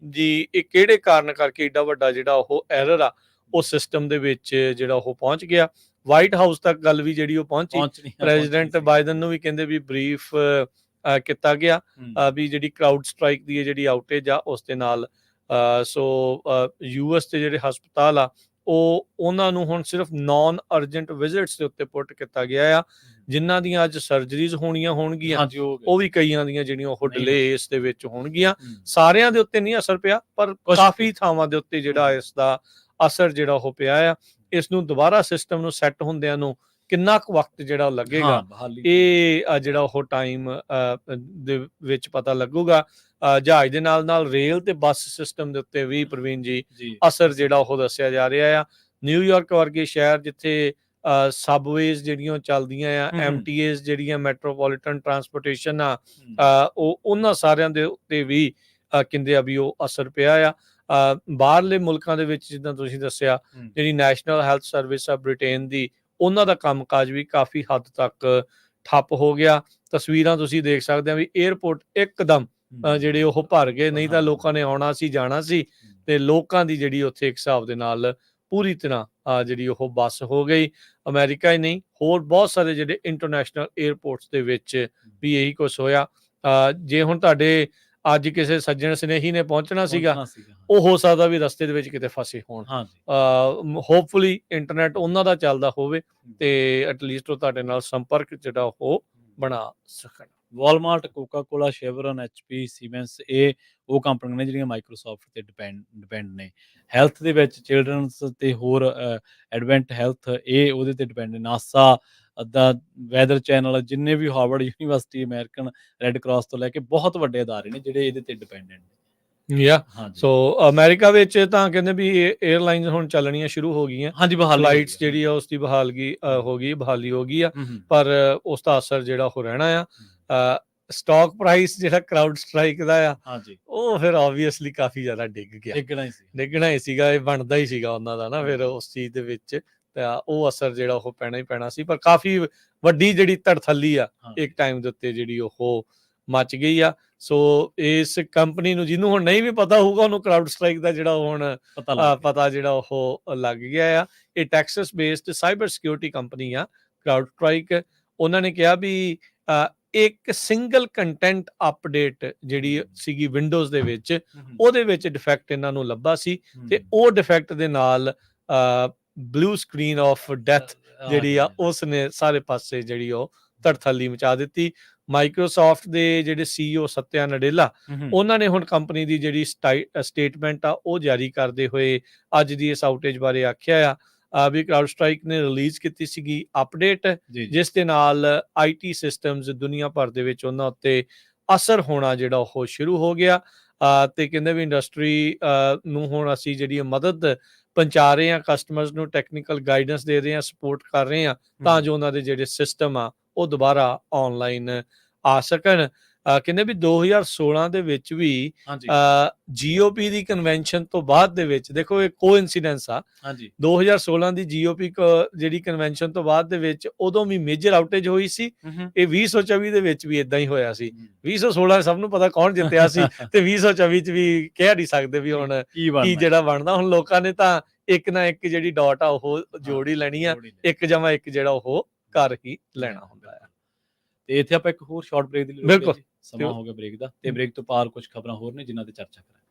ਜੀ, ਇਹ ਕਿਹੜੇ ਕਾਰਨ ਕਰਕੇ ਏਡਾ ਵੱਡਾ ਜਿਹੜਾ ਉਹ ਐਰਰ ਆ ਉਹ ਸਿਸਟਮ ਦੇ ਵਿੱਚ ਜਿਹੜਾ ਉਹ ਪਹੁੰਚ ਗਿਆ। ਵਾਈਟ ਹਾਊਸ ਤੱਕ ਗੱਲ ਵੀ ਜਿਹੜੀ ਉਹ ਪਹੁੰਚੀ, ਪ੍ਰੈਜ਼ੀਡੈਂਟ ਬਾਈਡਨ ਨੂੰ ਵੀ ਕਹਿੰਦੇ ਵੀ ਬਰੀਫ ਕੀਤਾ ਗਿਆ ਵੀ ਜਿਹੜੀ ਕਰਾਊਡ ਸਟ੍ਰਾਈਕ ਦੀ ਜਿਹੜੀ ਆਊਟੇਜ ਆ ਉਸ ਦੇ ਨਾਲ। ਸੋ US ਦੇ ਜਿਹੜੇ ਹਸਪਤਾਲ ਆ ਉਹਨਾਂ ਨੂੰ ਹੁਣ ਸਿਰਫ ਨਾਨ ਅਰਜੈਂਟ ਵਿਜ਼ਿਟਸ ਦੇ ਉੱਤੇ ਪੁੱਟ ਕੀਤਾ ਗਿਆ ਆ। ਜਿਨ੍ਹਾਂ ਦੀਆਂ ਅੱਜ ਸਰਜਰੀਜ਼ ਹੋਣਗੀਆਂ ਉਹ ਵੀ ਕਈਆਂ ਦੀਆਂ ਜਿਹੜੀਆਂ ਉਹ ਡਿਲੇ ਇਸ ਦੇ ਵਿੱਚ ਹੋਣਗੀਆਂ। ਸਾਰਿਆਂ ਦੇ ਉੱਤੇ ਨਹੀਂ ਅਸਰ ਪਿਆ, ਪਰ ਕਾਫੀ ਥਾਵਾਂ ਦੇ ਉੱਤੇ ਜਿਹੜਾ ਇਸ ਦਾ ਅਸਰ ਜਿਹੜਾ ਉਹ ਪਿਆ ਆ। ਇਸ ਨੂੰ ਦੁਬਾਰਾ ਸਿਸਟਮ ਨੂੰ ਸੈੱਟ ਹੁੰਦਿਆਂ ਨੂੰ ਕਿੰਨਾ ਕੁ ਵਕਤ ਜਿਹੜਾ ਲੱਗੇਗਾ, ਇਹ ਜਿਹੜਾ ਉਹ ਟਾਈਮ ਦੇ ਵਿੱਚ ਪਤਾ ਲੱਗੂਗਾ। ਜਹਾਜ਼ ਦੇ ਨਾਲ ਰੇਲ ਤੇ ਬੱਸ ਸਿਸਟਮ ਦੇ ਉੱਤੇ ਵੀ ਪ੍ਰਵੀਨ ਜੀ ਅਸਰ ਜਿਹੜਾ ਉਹ ਦੱਸਿਆ ਜਾ ਰਿਹਾ ਆ। ਨਿਊਯਾਰਕ ਵਰਗੇ ਸ਼ਹਿਰ ਜਿੱਥੇ ਸਬਵੇਜ਼ ਜਿਹੜੀਆਂ ਚੱਲਦੀਆਂ ਆ, MTAs ਜਿਹੜੀਆਂ ਮੈਟਰੋਪੋਲੀਟਨ ਟਰਾਂਸਪੋਰਟੇਸ਼ਨ ਆ, ਉਹਨਾਂ ਸਾਰਿਆਂ ਦੇ ਉੱਤੇ ਵੀ ਕਹਿੰਦੇ ਆ ਵੀ ਉਹ ਅਸਰ ਪਿਆ ਆ। ਬਾਹਰਲੇ ਮੁਲਕਾਂ ਦੇ ਵਿੱਚ ਜਿੱਦਾਂ ਤੁਸੀਂ ਦੱਸਿਆ, ਜਿਹੜੀ ਨੈਸ਼ਨਲ ਹੈਲਥ ਸਰਵਿਸ ਆ ਬ੍ਰਿਟੇਨ ਦੀ, ਉਹਨਾਂ ਦਾ ਕੰਮਕਾਜ ਵੀ ਕਾਫੀ ਹੱਦ ਤੱਕ ਠੱਪ ਹੋ ਗਿਆ। ਤਸਵੀਰਾਂ ਤੁਸੀਂ ਦੇਖ ਸਕਦੇ ਆ ਵੀ 에ਅਰਪੋਰਟ ਇੱਕਦਮ ਜਿਹੜੇ ਉਹ ਭਰ ਗਏ, ਨਹੀਂ ਤਾਂ ਲੋਕਾਂ ਨੇ ਆਉਣਾ ਸੀ ਜਾਣਾ ਸੀ, ਤੇ ਲੋਕਾਂ ਦੀ ਜਿਹੜੀ ਉੱਥੇ ਇੱਕ ਹਿਸਾਬ ਦੇ ਨਾਲ ਪੂਰੀ ਤਰ੍ਹਾਂ ਜਿਹੜੀ ਉਹ ਬੱਸ ਹੋ ਗਈ। ਅਮਰੀਕਾ ਹੀ ਨਹੀਂ, ਹੋਰ ਬਹੁਤ ਸਾਰੇ ਜਿਹੜੇ ਇੰਟਰਨੈਸ਼ਨਲ 에ਅਰਪੋਰਟਸ ਦੇ ਵਿੱਚ ਵੀ ਇਹੀ ਕੁਛ ਹੋਇਆ। ਜੇ ਹੁਣ ਤੁਹਾਡੇ ਅੱਜ ਕਿਸੇ ਸੱਜਣ ਸਨੇਹੀ ਨੇ ਪਹੁੰਚਣਾ ਸੀਗਾ, ਪਹੁੰਚਣਾ ਸੀਗਾ, ਹਾਂ। ਉਹ ਹੋ ਸਕਦਾ ਵੀ ਰਸਤੇ ਦੇ ਵਿੱਚ ਕਿਤੇ ਫਸੇ ਹੋਣ। ਹਾਂਜੀ। ਹੋਪਫੁਲੀ ਇੰਟਰਨੈਟ ਉਹਨਾਂ ਦਾ ਚੱਲਦਾ ਹੋਵੇ ਹੂੰ। ਤੇ ਐਟਲੀਸਟ ਉਹ ਤੁਹਾਡੇ ਨਾਲ ਸੰਪਰਕ ਜਿਹੜਾ ਉਹ ਬਣਾ ਸਕਣ। ਵਾਲਮਾਰਟ, ਕੋਕਾ ਕੋਲਾ, ਸ਼ੇਵਰਨ, ਐਚਪੀ, ਸੀਮੈਂਸ ਇਹ ਉਹ ਕੰਪਨੀਆਂ ਨੇ ਜਿਹੜੀਆਂ ਮਾਈਕਰੋਸਾਫਟ ਤੇ ਡਿਪੈਂਡ ਨੇ। ਹੈਲਥ ਦੇ ਵਿੱਚ ਚਿਲਡਰਨਸ ਤੇ ਹੋਰ ਐਡਵੈਂਟ ਹੈਲਥ ਇਹ ਉਹਦੇ ਤੇ ਡਿਪੈਂਡ ਨੇ। ਨਾਸਾ ਦਾ ਵੈਦਰ ਚੈਨਲ, ਜਿੰਨੇ ਵੀ Harvard University, American Red Cross ਤੋਂ ਲੈ ਕੇ ਬਹੁਤ ਵੱਡੇ ਅਦਾਰੇ ਨੇ ਜਿਹੜੇ ਇਹਦੇ ਤੇ ਡਿਪੈਂਡੈਂਟ ਨੇ। ਯਾ ਹਾਂਜੀ। ਸੋ ਅਮਰੀਕਾ ਵਿੱਚ ਤਾਂ ਕਹਿੰਦੇ ਵੀ 에ਅਰਲਾਈਨਸ ਹੁਣ ਚੱਲਣੀਆਂ ਸ਼ੁਰੂ ਹੋ ਗਈਆਂ। ਹਾਂਜੀ, ਬਹਾਲੀ ਹੋ ਗਈ ਫਲਾਈਟਸ ਹੈ। ਜਿਹੜੀ ਆ ਉਸ ਦੀ ਬਹਾਲੀ ਹੋ ਗਈ ਆ, ਹੂੰ, ਹੂੰ। ਪਰ ਉਸ ਦਾ ਅਸਰ ਜਿਹੜਾ ਉਹ ਰਹਿਣਾ ਆ। ਸਟਾਕ ਪ੍ਰਾਈਸ ਜਿਹੜਾ ਕਰਾਊਡ ਸਟ੍ਰਾਈਕ ਦਾ ਆ, ਹਾਂਜੀ। ਉਹ ਫਿਰ ਆਬਵੀਅਸਲੀ ਕਾਫੀ ਜ਼ਿਆਦਾ ਡਿੱਗ ਗਿਆ। ਡਿੱਗਣਾ ਹੀ ਸੀ। ਡਿੱਗਣਾ ਹੀ ਸੀਗਾ, ਇਹ ਬਣਦਾ ਹੀ ਸੀਗਾ ਉਹਨਾਂ ਦਾ ਨਾ ਫਿਰ ਉਸ ਚੀਜ਼ ਦੇ ਵਿੱਚ। ਤਾਂ ਉਹ ਅਸਰ ਜਿਹੜਾ ਉਹ ਪੈਣਾ ਹੀ ਪੈਣਾ ਸੀ, ਪਰ ਕਾਫੀ ਵੱਡੀ ਜਿਹੜੀ ਧੜਥੱਲੀ ਆ ਇੱਕ ਟਾਈਮ ਦੇ ਉੱਤੇ ਜਿਹੜੀ ਉਹ ਮਚ ਗਈ ਆ। ਸੋ ਇਸ ਕੰਪਨੀ ਨੂੰ ਜਿਹਨੂੰ ਹੁਣ ਨਹੀਂ ਵੀ ਪਤਾ ਹੋਊਗਾ, ਉਹਨੂੰ ਕਰਾਊਡ ਸਟ੍ਰਾਈਕ ਦਾ ਜਿਹੜਾ ਹੁਣ ਪਤਾ ਜਿਹੜਾ ਉਹ ਲੱਗ ਗਿਆ ਆ। ਇਹ Texas based cyber security company ਆ ਕਰਾਊਡ ਸਟ੍ਰਾਈਕ। ਉਹਨਾਂ ਨੇ ਕਿਹਾ ਵੀ ਇੱਕ ਸਿੰਗਲ ਕੰਟੈਂਟ ਅਪਡੇਟ ਜਿਹੜੀ ਸੀਗੀ ਵਿੰਡੋਜ਼ ਦੇ ਵਿੱਚ, ਉਹਦੇ ਵਿੱਚ ਡਿਫੈਕਟ ਇਹਨਾਂ ਨੂੰ ਲੱਭਾ ਸੀ ਤੇ ਉਹ ਡਿਫੈਕਟ ਦੇ ਨਾਲ ਬਲੂ ਸਕਰੀਨ ਆਫ ਡੈਥ ਜਿਹੜੀ ਆ ਉਸਨੇ ਸਾਰੇ ਪਾਸੇ ਜਿਹੜੀ ਉਹ ਧੜਥੱਲੀ ਮਚਾ ਦਿੱਤੀ। ਮਾਈਕਰੋਸਾਫਟ ਦੇ ਜਿਹੜੇ CEO ਸਤਿਆ ਨਡੇਲਾ, ਉਹਨਾਂ ਨੇ ਹੁਣ ਕੰਪਨੀ ਦੀ ਜਿਹੜੀ ਸਟੇਟਮੈਂਟ ਆ ਉਹ ਜਾਰੀ ਕਰਦੇ ਹੋਏ ਅੱਜ ਦੀ ਇਸ ਆਊਟੇਜ ਬਾਰੇ ਆਖਿਆ ਆ ਵੀ ਕਰਾਊਡ ਸਟ੍ਰਾਈਕ ਨੇ ਰਿਲੀਜ਼ ਕੀਤੀ ਸੀਗੀ ਅਪਡੇਟ, ਜਿਸ ਦੇ ਨਾਲ IT ਸਿਸਟਮਸ ਦੁਨੀਆ ਭਰ ਦੇ ਵਿੱਚ ਉਹਨਾਂ ਉੱਤੇ ਅਸਰ ਹੋਣਾ ਜਿਹੜਾ ਉਹ ਸ਼ੁਰੂ ਹੋ ਗਿਆ। ਤੇ ਕਹਿੰਦੇ ਵੀ ਇੰਡਸਟਰੀ ਨੂੰ ਹੁਣ ਅਸੀਂ ਜਿਹੜੀ ਮਦਦ ਪਹੁੰਚਾ ਰਹੇ ਹਾਂ, ਕਸਟਮਰਸ ਨੂੰ ਟੈਕਨੀਕਲ ਗਾਈਡੈਂਸ ਦੇ ਰਹੇ ਹਾਂ, ਸਪੋਰਟ ਕਰ ਰਹੇ ਹਾਂ, ਤਾਂ ਜੋ ਉਹਨਾਂ ਦੇ ਜਿਹੜੇ ਸਿਸਟਮ ਆ ਉਹ ਦੁਬਾਰਾ ਆਨਲਾਈਨ ਆ ਸਕਣ। ਕਹਿੰਦੇ ਵੀ 2016 ਦੇ ਵਿੱਚ ਵੀ GOP ਦੀ ਕਨਵੈਨਸ਼ਨ ਤੋਂ ਬਾਅਦ ਦੇ ਵਿੱਚ, ਦੇਖੋ ਇਹ ਕੋਇਨਸੀਡੈਂਸ ਆ, 2016 ਦੀ GOP ਜਿਹੜੀ ਕਨਵੈਨਸ਼ਨ ਤੋਂ ਬਾਅਦ ਦੇ ਵਿੱਚ ਉਦੋਂ ਵੀ ਮੇਜਰ ਆਊਟੇਜ ਹੋਈ ਸੀ। ਇਹ 2024 ਦੇ ਵਿੱਚ ਵੀ ਇਦਾਂ ਹੀ ਹੋਇਆ ਸੀ। 2016 ਸਭ ਨੂੰ ਪਤਾ ਕੌਣ ਜਿੱਤਿਆ ਸੀ ਤੇ 2024 ਚ ਵੀ ਕਹਿ ਨਹੀਂ ਸਕਦੇ ਵੀ ਹੁਣ ਕੀ ਜਿਹੜਾ ਬਣਦਾ। ਹੁਣ ਲੋਕਾਂ ਨੇ ਤਾਂ ਇੱਕ ਨਾ ਇੱਕ ਜਿਹੜੀ ਡਾਟ ਆ ਉਹ ਜੋੜ ਹੀ ਲੈਣੀ ਆ, ਇੱਕ ਜਮਾ ਇੱਕ ਜਿਹੜਾ ਉਹ ਕਰ ਹੀ ਲੈਣਾ ਹੁੰਦਾ ਆ। ਤੇ ਇੱਥੇ ਆਪਾਂ ਇੱਕ ਹੋਰ ਸ਼ਾਰਟ ਬ੍ਰੇਕ ਦੀ ਲੋੜ ਹੈ ਜੀ। ਸਮਾਂ ਹੋ ਗਿਆ ਬ੍ਰੇਕ ਦਾ, ਤੇ ਬ੍ਰੇਕ ਤੋਂ ਪਾਰ ਕੁਝ ਖਬਰਾਂ ਹੋਰ ਨੇ ਜਿਨ੍ਹਾਂ ਤੇ ਚਰਚਾ ਕਰਾਂਗੇ।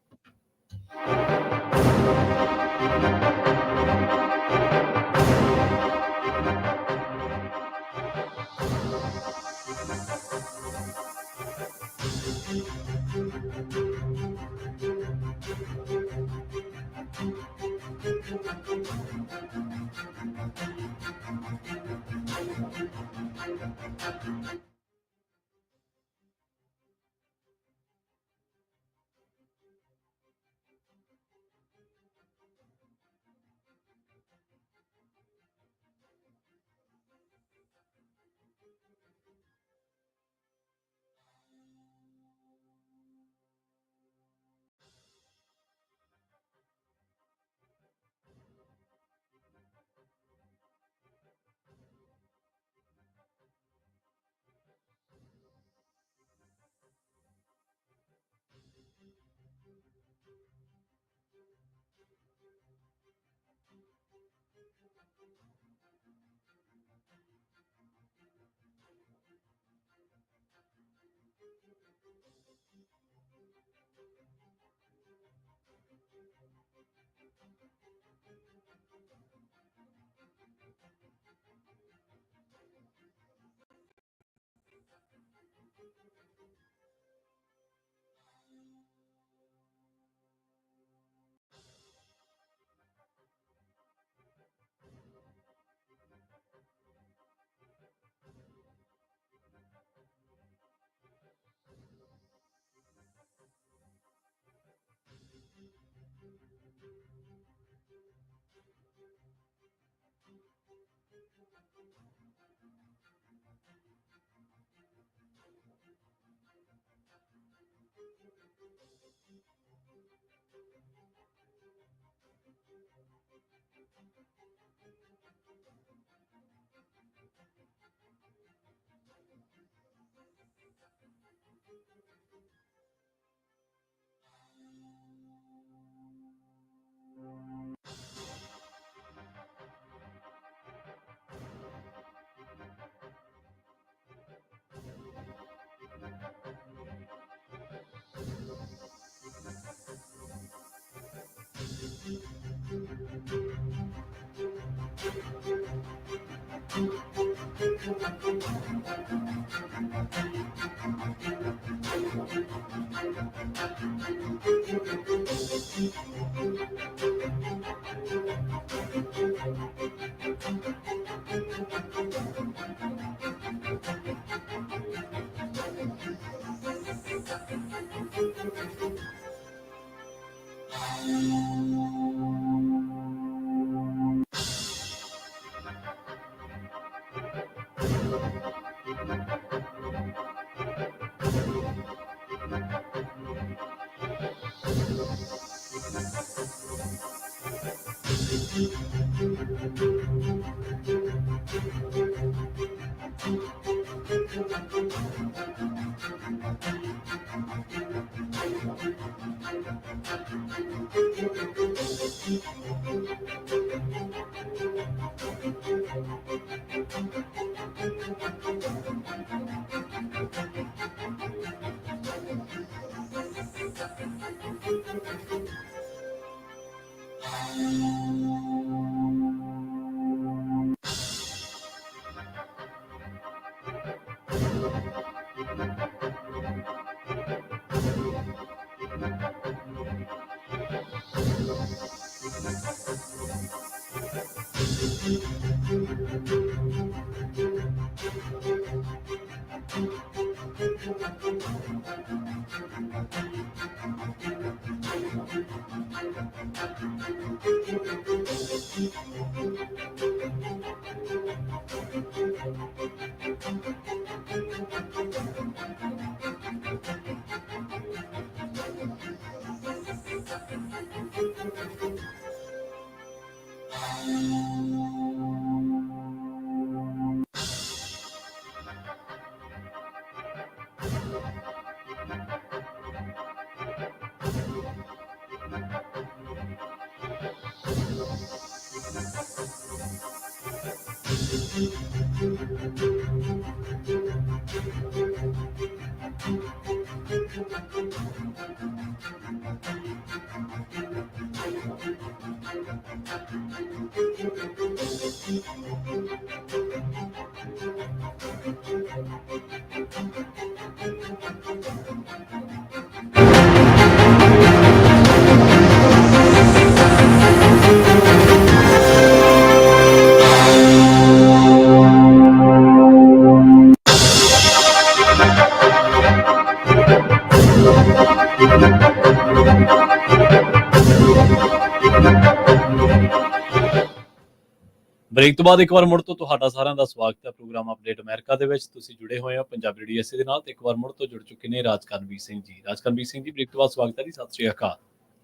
ਬ੍ਰੇਕ ਤੋਂ ਬਾਅਦ ਇੱਕ ਵਾਰ ਮੁੜ ਤੋਂ ਤੁਹਾਡਾ ਸਾਰਿਆਂ ਦਾ ਸਵਾਗਤ ਹੈ ਪ੍ਰੋਗਰਾਮ ਅਪਡੇਟ ਅਮਰੀਕਾ ਦੇ ਵਿੱਚ। ਤੁਸੀਂ ਜੁੜੇ ਹੋਏ ਹੋ ਪੰਜਾਬੀ ਰੇਡੀਓ ਐਸਏ ਦੇ ਨਾਲ ਤੇ ਇੱਕ ਵਾਰ ਮੁੜ ਤੋਂ ਜੁੜ ਚੁੱਕੇ ਨੇ ਰਾਜਕਰਨਵੀਰ ਸਿੰਘ ਜੀ। ਰਾਜਕਰਨਵੀਰ ਸਿੰਘ ਜੀ, ਬ੍ਰੇਕ ਤੋਂ ਬਾਅਦ ਸਵਾਗਤ ਹੈ ਜੀ। ਸਤਿ ਸ੍ਰੀ ਅਕਾਲ।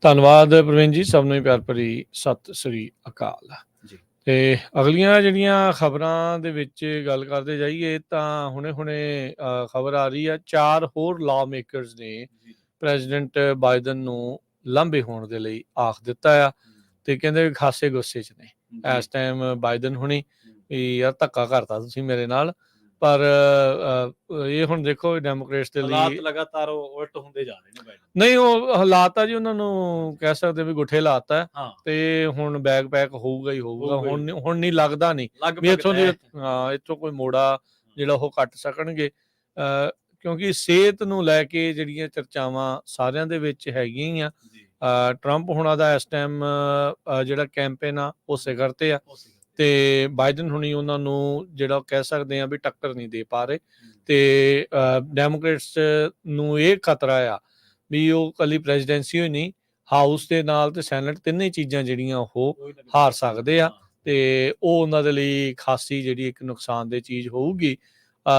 ਧੰਨਵਾਦ ਪ੍ਰਵੀਨ ਜੀ, ਸਭ ਨੂੰ ਹੀ ਪਿਆਰ ਭਰੀ ਸਤਿ ਸ੍ਰੀ ਅਕਾਲ ਜੀ। ਤੇ ਅਗਲੀਆਂ ਜਿਹੜੀਆਂ ਖਬਰਾਂ ਦੇ ਵਿੱਚ ਗੱਲ ਕਰਦੇ ਜਾਈਏ ਤਾਂ ਹੁਣੇ ਖਬਰ ਆ ਰਹੀ ਆ 4 ਹੋਰ ਲਾਅ ਮੇਕਰਸ ਨੇ ਪ੍ਰੈਜ਼ੀਡੈਂਟ ਬਾਈਡਨ ਨੂੰ ਲਾਂਭੇ ਹੋਣ ਦੇ ਲਈ ਆਖ ਦਿੱਤਾ ਆ ਤੇ ਕਹਿੰਦੇ ਖਾਸੇ ਗੁੱਸੇ 'ਚ ਨੇ ਇਸ ਟਾਈਮ ਬਾਈਡਨ ਹੁਣੀ ਵੀ ਯਾਰ ਧੱਕਾ ਕਰਤਾ ਤੁਸੀਂ ਮੇਰੇ ਨਾਲ। ਪਰ ਇਹ ਹੁਣ ਦੇਖੋ ਡੈਮੋਕ੍ਰੇਟਸ ਦੇ ਹਾਲਾਤ ਲਈ ਲਗਾਤਾਰ ਉਲਟ ਹੁੰਦੇ ਜਾ ਰਹੇ ਨੇ ਬਾਈਡਨ। ਨਹੀਂ, ਉਹ ਹਾਲਾਤ ਆ ਜੀ, ਉਹਨਾਂ ਨੂੰ ਕਹਿ ਸਕਦੇ ਵੀ ਗੁੱਠੇ ਲਾਤਾ ਹਾਂ ਤੇ ਹੁਣ ਬੈਗ ਪੈਕ ਹੋਊਗਾ ਹੀ ਹੋਊਗਾ। ਹੋਊਗਾ ਹੀ। ਹੁਣ ਨਹੀਂ ਲੱਗਦਾ ਨਹੀਂ ਵੀ ਲਗਭਗ ਇੱਥੋਂ ਦੀ ਤੈਅ। ਇੱਥੋਂ ਕੋਈ ਮੋੜਾ ਜਿਹੜਾ ਉਹ ਕੱਟ ਸਕਣਗੇ ਕਿਉਂਕਿ ਸਿਹਤ ਨੂੰ ਲੈ ਕੇ ਜਿਹੜੀਆਂ ਚਰਚਾਵਾਂ ਸਾਰਿਆਂ ਦੇ ਵਿੱਚ ਹੈਗੀਆਂ ਹੀ ਆ। ਜੀ। ਟਰੰਪ ਹੁਣਾਂ ਦਾ ਇਸ ਟਾਈਮ ਜਿਹੜਾ ਕੈਂਪੇਨ ਆ ਉਹ ਸਿਖਰ ਤੇ ਆ ਤੇ ਬਾਈਡਨ ਹੁਣੀ ਉਹਨਾਂ ਨੂੰ ਜਿਹੜਾ ਕਹਿ ਸਕਦੇ ਆ ਵੀ ਟੱਕਰ ਨਹੀਂ ਦੇ ਪਾ ਰਹੇ ਤੇ ਡੈਮੋਕ੍ਰੇਟਸ ਨੂੰ ਇਹ ਖਤਰਾ ਆ ਵੀ ਉਹ ਕੱਲੀ ਪ੍ਰੈਜ਼ੀਡੈਂਸੀ ਹੋਈ ਨਹੀਂ, ਹਾਊਸ ਦੇ ਨਾਲ ਤੇ ਸੈਨੇਟ ਤਿੰਨੇ ਚੀਜ਼ਾਂ ਜਿਹੜੀਆਂ ਉਹ ਹਾਰ ਸਕਦੇ ਆ ਤੇ ਉਹ ਉਹਨਾਂ ਦੇ ਲਈ ਖਾਸੀ ਜਿਹੜੀ ਇੱਕ ਨੁਕਸਾਨ ਦੀ ਚੀਜ਼ ਹੋਊਗੀ।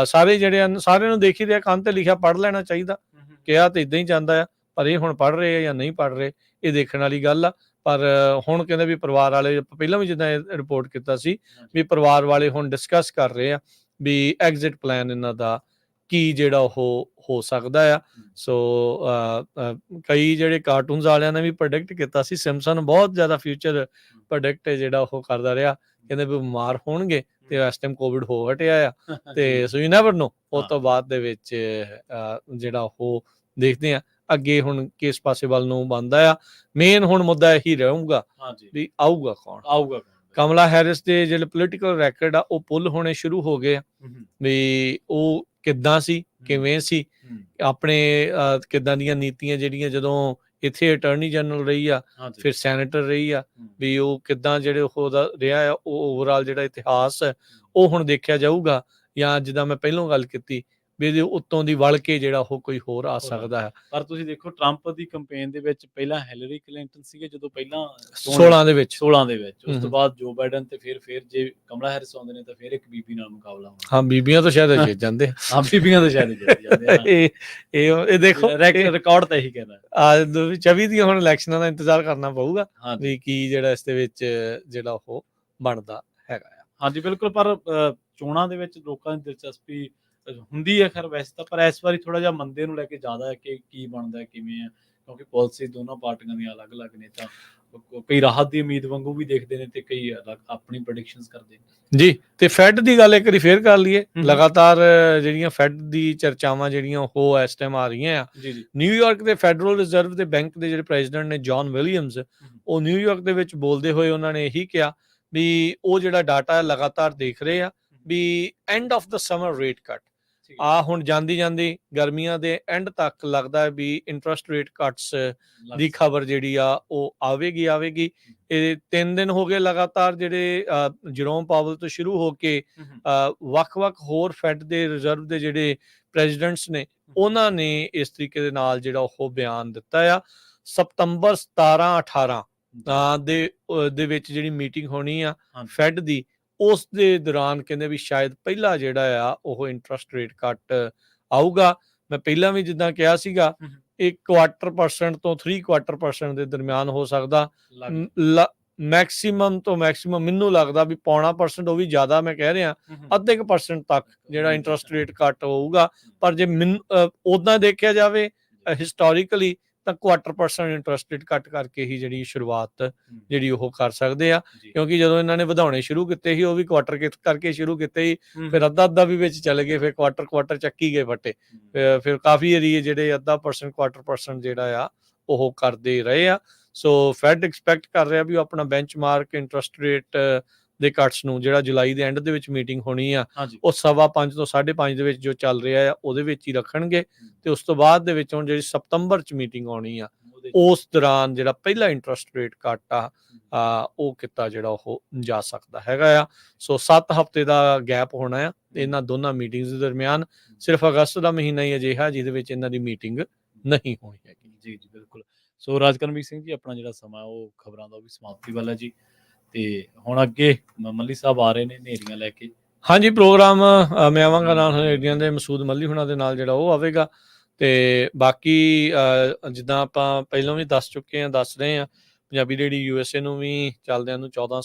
ਸਾਰੇ ਜਿਹੜੇ ਸਾਰਿਆਂ ਨੂੰ ਦੇਖੀ ਦੇ ਕੰਨ ਤੇ ਲਿਖਿਆ ਪੜ੍ਹ ਲੈਣਾ ਚਾਹੀਦਾ, ਕਿਹਾ ਤੇ ਇਦਾਂ ਹੀ ਜਾਂਦਾ ਆ, ਪਰ ਇਹ ਹੁਣ ਪੜ੍ਹ ਰਹੇ ਆ ਜਾਂ ਨਹੀਂ ਪੜ੍ਹ ਰਹੇ ਇਹ ਦੇਖਣ ਵਾਲੀ ਗੱਲ ਆ। ਪਰ ਹੁਣ ਕਹਿੰਦੇ ਵੀ ਪਰਿਵਾਰ ਵਾਲੇ ਪਹਿਲਾਂ ਵੀ ਜਿੱਦਾਂ ਰਿਪੋਰਟ ਕੀਤਾ ਸੀ ਵੀ ਪਰਿਵਾਰ ਵਾਲੇ ਹੁਣ ਡਿਸਕਸ ਕਰ ਰਹੇ ਆ ਵੀ ਐਗਜ਼ਿਟ ਪਲਾਨ ਇਹਨਾਂ ਦਾ ਕੀ ਜਿਹੜਾ ਉਹ ਹੋ ਸਕਦਾ ਆ। ਸੋ ਕਈ ਜਿਹੜੇ ਕਾਰਟੂਨਸ ਵਾਲਿਆਂ ਨੇ ਵੀ ਪ੍ਰੈਡਿਕਟ ਕੀਤਾ ਸੀ, ਸਿਮਪਸਨ ਬਹੁਤ ਜ਼ਿਆਦਾ ਫਿਊਚਰ ਪ੍ਰੈਡਿਕਟ ਜਿਹੜਾ ਉਹ ਕਰਦਾ ਰਿਹਾ, ਕਹਿੰਦੇ ਵੀ ਬਿਮਾਰ ਹੋਣਗੇ ਤੇ ਇਸ ਟਾਈਮ ਕੋਵਿਡ ਹੋ ਹਟਿਆ ਆ ਤੇ ਸੋ ਯੂ ਨੈਵਰ ਨੋ। ਉਸ ਤੋਂ ਬਾਅਦ ਦੇ ਵਿੱਚ ਜਿਹੜਾ ਉਹ ਦੇਖਦੇ ਆ ਅੱਗੇ ਹੁਣ ਕਿਸ ਪਾਸੇ ਵੱਲ ਨੂੰ ਬਣਦਾ ਆ। ਮੇਨ ਹੁਣ ਮੁੱਦਾ ਇਹੀ ਰਹੂਗਾ ਵੀ ਆਊਗਾ ਕੌਣ। ਕਮਲਾ ਹੈਰਿਸ ਦੇ ਜਿਹੜੇ ਪੋਲੀਟੀਕਲ ਰੈਕਡ ਆ ਉਹ ਪੁੱਲ ਹੋਣੇ ਸ਼ੁਰੂ ਹੋ ਗਏ ਆ ਵੀ ਉਹ ਕਿੱਦਾਂ ਸੀ, ਕਿਵੇਂ ਸੀ, ਆਪਣੇ ਕਿੱਦਾਂ ਦੀਆਂ ਨੀਤੀਆਂ ਜਿਹੜੀਆਂ ਜਦੋਂ ਇੱਥੇ ਅਟਾਰਨੀ ਜਨਰਲ ਰਹੀ ਆ, ਫਿਰ ਸੈਨੇਟਰ ਰਹੀ ਆ, ਵੀ ਉਹ ਕਿੱਦਾਂ ਜਿਹੜੇ ਉਹਦਾ ਰਿਹਾ ਆ, ਉਹ ਓਵਰਆਲ ਜਿਹੜਾ ਇਤਿਹਾਸ ਹੈ ਉਹ ਹੁਣ ਦੇਖਿਆ ਜਾਊਗਾ। ਜਾਂ ਜਿੱਦਾਂ ਮੈਂ ਪਹਿਲਾਂ ਗੱਲ ਕੀਤੀ ਵੀ ਇਹਦੇ ਉੱਤੋਂ ਦੀ ਵਲ ਕੇ ਜਿਹੜਾ ਉਹ ਕੋਈ ਹੋਰ ਆ ਸਕਦਾ ਹੈ। ਪਰ ਤੁਸੀਂ ਦੇਖੋ ਟਰੰਪ ਦੀ ਕੈਂਪੇਨ ਦੇ ਵਿੱਚ ਪਹਿਲਾਂ ਹਿਲਰੀ ਕਲਿੰਟਨ ਸੀਗੇ ਜਦੋਂ ਪਹਿਲਾਂ 16 ਦੇ ਵਿੱਚ ਉਸ ਤੋਂ ਬਾਅਦ ਜੋ ਬਾਈਡਨ ਤੇ ਫਿਰ ਜੇ ਕਮਲਾ ਹੈਰਿਸ ਆਉਂਦੇ ਨੇ ਤਾਂ ਫਿਰ ਇੱਕ ਬੀਬੀ ਨਾਲ ਮੁਕਾਬਲਾ ਹੋਣਾ। ਹਾਂ, ਬੀਬੀਆਂ ਤਾਂ ਸ਼ਾਇਦ ਜਿੱਤ ਜਾਂਦੇ ਆ। ਹਾਂ, ਬੀਬੀਆਂ ਤਾਂ ਸ਼ਾਇਦ ਜਿੱਤ ਜਾਂਦੇ ਆ। ਇਹ ਦੇਖੋ ਰਿਕਾਰਡ ਤਾਂ ਇਹੀ ਕਹਿੰਦਾ। 24 ਦੀਆਂ ਹੁਣ ਇਲੈਕਸ਼ਨਾਂ ਦਾ ਇੰਤਜ਼ਾਰ ਕਰਨਾ ਪਊਗਾ ਵੀ ਕੀ ਜਿਹੜਾ ਇਸ ਦੇ ਵਿੱਚ ਜਿਹੜਾ ਉਹ ਬਣਦਾ ਹੈਗਾ ਆ। ਹਾਂਜੀ ਬਿਲਕੁਲ, ਪਰ ਚੋਣਾਂ ਦੇ ਵਿੱਚ ਲੋਕਾਂ ਦੀ ਦਿਲਚਸਪੀ ਹੁੰਦੀ ਹੈ ਖੈਰ ਵੈਸੇ ਤਾਂ, ਪਰ ਇਸ ਵਾਰੀ ਥੋੜਾ ਜਿਹਾ ਮੰਦੇ ਨੂੰ ਲੈ ਕੇ ਜ਼ਿਆਦਾ ਹੈ ਕਿ ਕੀ ਬਣਦਾ ਕਿਵੇਂ ਹੈ, ਕਿਉਂਕਿ ਪਾਲਿਸੀ ਦੋਨਾਂ ਪਾਰਟੀਆਂ ਦੀਆਂ ਅਲੱਗ-ਅਲੱਗ ਨੇ। ਤਾਂ ਕਈ ਰਾਹਤ ਦੀ ਉਮੀਦ ਵਾਂਗੂ ਵੀ ਦੇਖਦੇ ਨੇ ਤੇ ਕਈ ਆਪਣੀ ਪ੍ਰੈਡਿਕਸ਼ਨਸ ਕਰਦੇ ਨੇ ਜੀ। ਤੇ ਫੈਡ ਦੀ ਗੱਲ ਇੱਕ ਵਾਰੀ ਫੇਰ ਕਰ ਲਈਏ। ਲਗਾਤਾਰ ਜਿਹੜੀਆਂ ਫੈਡ ਦੀ ਚਰਚਾਵਾਂ ਜਿਹੜੀਆਂ ਉਹ ਇਸ ਟਾਈਮ ਆ ਰਹੀਆਂ ਆ। ਨਿਊਯਾਰਕ ਦੇ ਫੈਡਰਲ ਰਿਜ਼ਰਵ ਦੇ ਬੈਂਕ ਦੇ ਜਿਹੜੇ ਪ੍ਰੈਜ਼ੀਡੈਂਟ ਨੇ ਜੌਨ ਵਿਲੀਅਮਸ, ਉਹ ਨਿਊਯਾਰਕ ਦੇ ਵਿੱਚ ਬੋਲਦੇ ਹੋਏ ਉਹਨਾਂ ਨੇ ਇਹੀ ਕਿਹਾ ਵੀ ਉਹ ਜਿਹੜਾ ਡਾਟਾ ਹੈ ਲਗਾਤਾਰ ਦੇਖ ਰਹੇ ਆ ਵੀ end of the summer rate cut ਆ ਹੁਣ ਜਾਂਦੀ ਗਰਮੀਆਂ ਦੇ ਐਂਡ ਤੱਕ ਲੱਗਦਾ ਹੈ ਵੀ ਇੰਟਰਸਟ ਰੇਟ ਕੱਟਸ ਦੀ ਖਬਰ ਜਿਹੜੀ ਆ ਉਹ ਆਵੇਗੀ। ਇਹ 3 ਦਿਨ ਹੋ ਗਏ ਲਗਾਤਾਰ ਜਿਹੜੇ ਜਰੋਮ ਪਾਵਲ ਤੋਂ ਸ਼ੁਰੂ ਹੋ ਕੇ ਵੱਖ-ਵੱਖ ਹੋਰ ਫੈਡ ਦੇ ਰਿਜ਼ਰਵ ਦੇ ਜਿਹੜੇ ਪ੍ਰੈਜ਼ੀਡੈਂਟਸ ਨੇ ਉਹਨਾਂ ਨੇ ਇਸ ਤਰੀਕੇ ਦੇ ਨਾਲ ਜਿਹੜਾ ਉਹ ਬਿਆਨ ਦਿੱਤਾ ਆ। ਸਤੰਬਰ 17-18 ਦੇ ਵਿੱਚ ਜਿਹੜੀ ਮੀਟਿੰਗ ਹੋਣੀ ਆ ਫੈਡ ਦੀ, ਉਸ ਦੇ ਦੌਰਾਨ ਕਹਿੰਦੇ ਵੀ ਸ਼ਾਇਦ ਪਹਿਲਾ ਜਿਹੜਾ ਆ ਉਹ ਇੰਟਰਸਟ ਰੇਟ ਕੱਟ ਆਊਗਾ। ਮੈਂ ਪਹਿਲਾਂ ਵੀ ਜਿੱਦਾਂ ਕਿਹਾ ਸੀਗਾ 1/4% ਤੋਂ 3/4% ਦੇ ਦਰਮਿਆਨ ਹੋ ਸਕਦਾ। ਮੈਕਸੀਮਮ ਤੋਂ ਮੈਕਸੀਮਮ ਮੈਨੂੰ ਲੱਗਦਾ ਵੀ 0.5% ਉਹ ਵੀ ਜ਼ਿਆਦਾ ਮੈਂ ਕਹਿ ਰਿਹਾ, 0.5% ਤੱਕ ਜਿਹੜਾ ਇੰਟਰਸਟ ਰੇਟ ਕੱਟ ਹੋਊਗਾ। ਪਰ ਜੇ ਉਦਾਂ ਦੇਖਿਆ ਜਾਵੇ ਹਿਸਟੋਰੀਕਲੀ ਤਾਂ 1/4% ਇੰਟਰਸਟ ਰੇਟ ਕੱਟ ਕਰਕੇ ਹੀ ਜਿਹੜੀ ਸ਼ੁਰੂਆਤ ਜਿਹੜੀ ਉਹ ਕਰ ਸਕਦੇ ਆ। ਕਿਉਂਕਿ ਜਦੋਂ ਇਹਨਾਂ ਨੇ ਵਧਾਉਣੇ ਸ਼ੁਰੂ ਕੀਤੇ ਸੀ ਉਹ ਵੀ ਕੁਆਟਰ ਕਰਕੇ ਸ਼ੁਰੂ ਕੀਤੇ ਸੀ, ਫਿਰ ਅੱਧਾ ਵੀ ਵਿੱਚ ਚਲੇ ਗਏ, ਫਿਰ ਕੁਆਟਰ ਚੱਕੀ ਗਏ ਫੱਟੇ, ਫਿਰ ਕਾਫੀ ਏਰੀਏ ਜਿਹੜੇ 0.5% 1/4% ਜਿਹੜਾ ਆ ਉਹ ਕਰਦੇ ਰਹੇ ਆ। ਸੋ ਫੈਡ ਐਕਸਪੈਕਟ ਕਰ ਰਿਹਾ ਵੀ ਉਹ ਆਪਣਾ ਬੈਂਚਮਾਰਕ ਇੰਟਰਸਟ ਰੇਟ ਦੇ ਕੱਟਸ ਨੂੰ ਜਿਹੜਾ ਜੁਲਾਈ ਦੇ ਐਂਡ ਦੇ ਵਿੱਚ ਮੀਟਿੰਗ ਹੋਣੀ ਆ ਉਹ 5.25 ਤੋਂ 5.5 ਦੇ ਵਿੱਚ ਜੋ ਚੱਲ ਰਿਹਾ ਆ ਉਹਦੇ ਵਿੱਚ ਹੀ ਰੱਖਣਗੇ। ਤੇ ਉਸ ਤੋਂ ਬਾਅਦ ਦੇ ਵਿੱਚ ਹੁਣ ਜਿਹੜੀ ਸਤੰਬਰ 'ਚ ਮੀਟਿੰਗ ਆਉਣੀ ਆ ਉਸ ਦੌਰਾਨ ਜਿਹੜਾ ਪਹਿਲਾ ਇੰਟਰਸਟ ਰੇਟ ਕੱਟ ਆ ਉਹ ਕੀਤਾ ਜਿਹੜਾ ਉਹ ਜਾ ਸਕਦਾ ਹੈਗਾ ਆ। ਸੋ 7 ਹਫ਼ਤੇ ਦਾ ਗੈਪ ਹੋਣਾ ਆ ਇਹਨਾਂ ਦੋਨਾਂ ਮੀਟਿੰਗਸ ਦੇ ਦਰਮਿਆਨ। ਸਿਰਫ ਅਗਸਤ ਦਾ ਮਹੀਨਾ ਹੀ ਅਜਿਹਾ ਜਿਹਦੇ ਵਿੱਚ ਇਹਨਾਂ ਦੀ ਮੀਟਿੰਗ ਨਹੀਂ ਹੋਣੀ ਹੈਗੀ। ਜੀ ਬਿਲਕੁਲ। ਸੋ ਰਾਜਕਰਮਵੀਰ ਸਿੰਘ ਜੀ, ਆਪਣਾ ਜਿਹੜਾ ਸਮਾਂ ਉਹ ਖਬਰਾਂ ਦਾ ਉਹ ਵੀ ਸਮਾਪਤੀ ਵਾਲਾ ਜੀ, ਤੇ ਹੁਣ ਅੱਗੇ ਮੱਲੀ ਸਾਹਿਬ ਆ ਰਹੇ ਨੇ ਨੇਰੀਆਂ ਲੈ ਕੇ। ਹਾਂਜੀ, ਪ੍ਰੋਗਰਾਮ ਮੈਂ ਆਵਾਂਗਾ ਨਾਲ ਨੇਰੀਆਂ ਦੇ ਮਸੂਦ ਮੱਲੀ ਹੁਣਾਂ ਦੇ ਨਾਲ ਜਿਹੜਾ ਉਹ ਆਵੇਗਾ। ਤੇ ਬਾਕੀ ਜਿੱਦਾਂ ਆਪਾਂ ਪਹਿਲਾਂ ਵੀ ਦੱਸ ਚੁੱਕੇ ਹਾਂ, ਦੱਸ ਰਹੇ ਹਾਂ, ਪੰਜਾਬੀ ਰੇਡੀਓ USA ਨੂੰ ਵੀ ਚੱਲਦਿਆਂ ਨੂੰ 14ਵਾਂ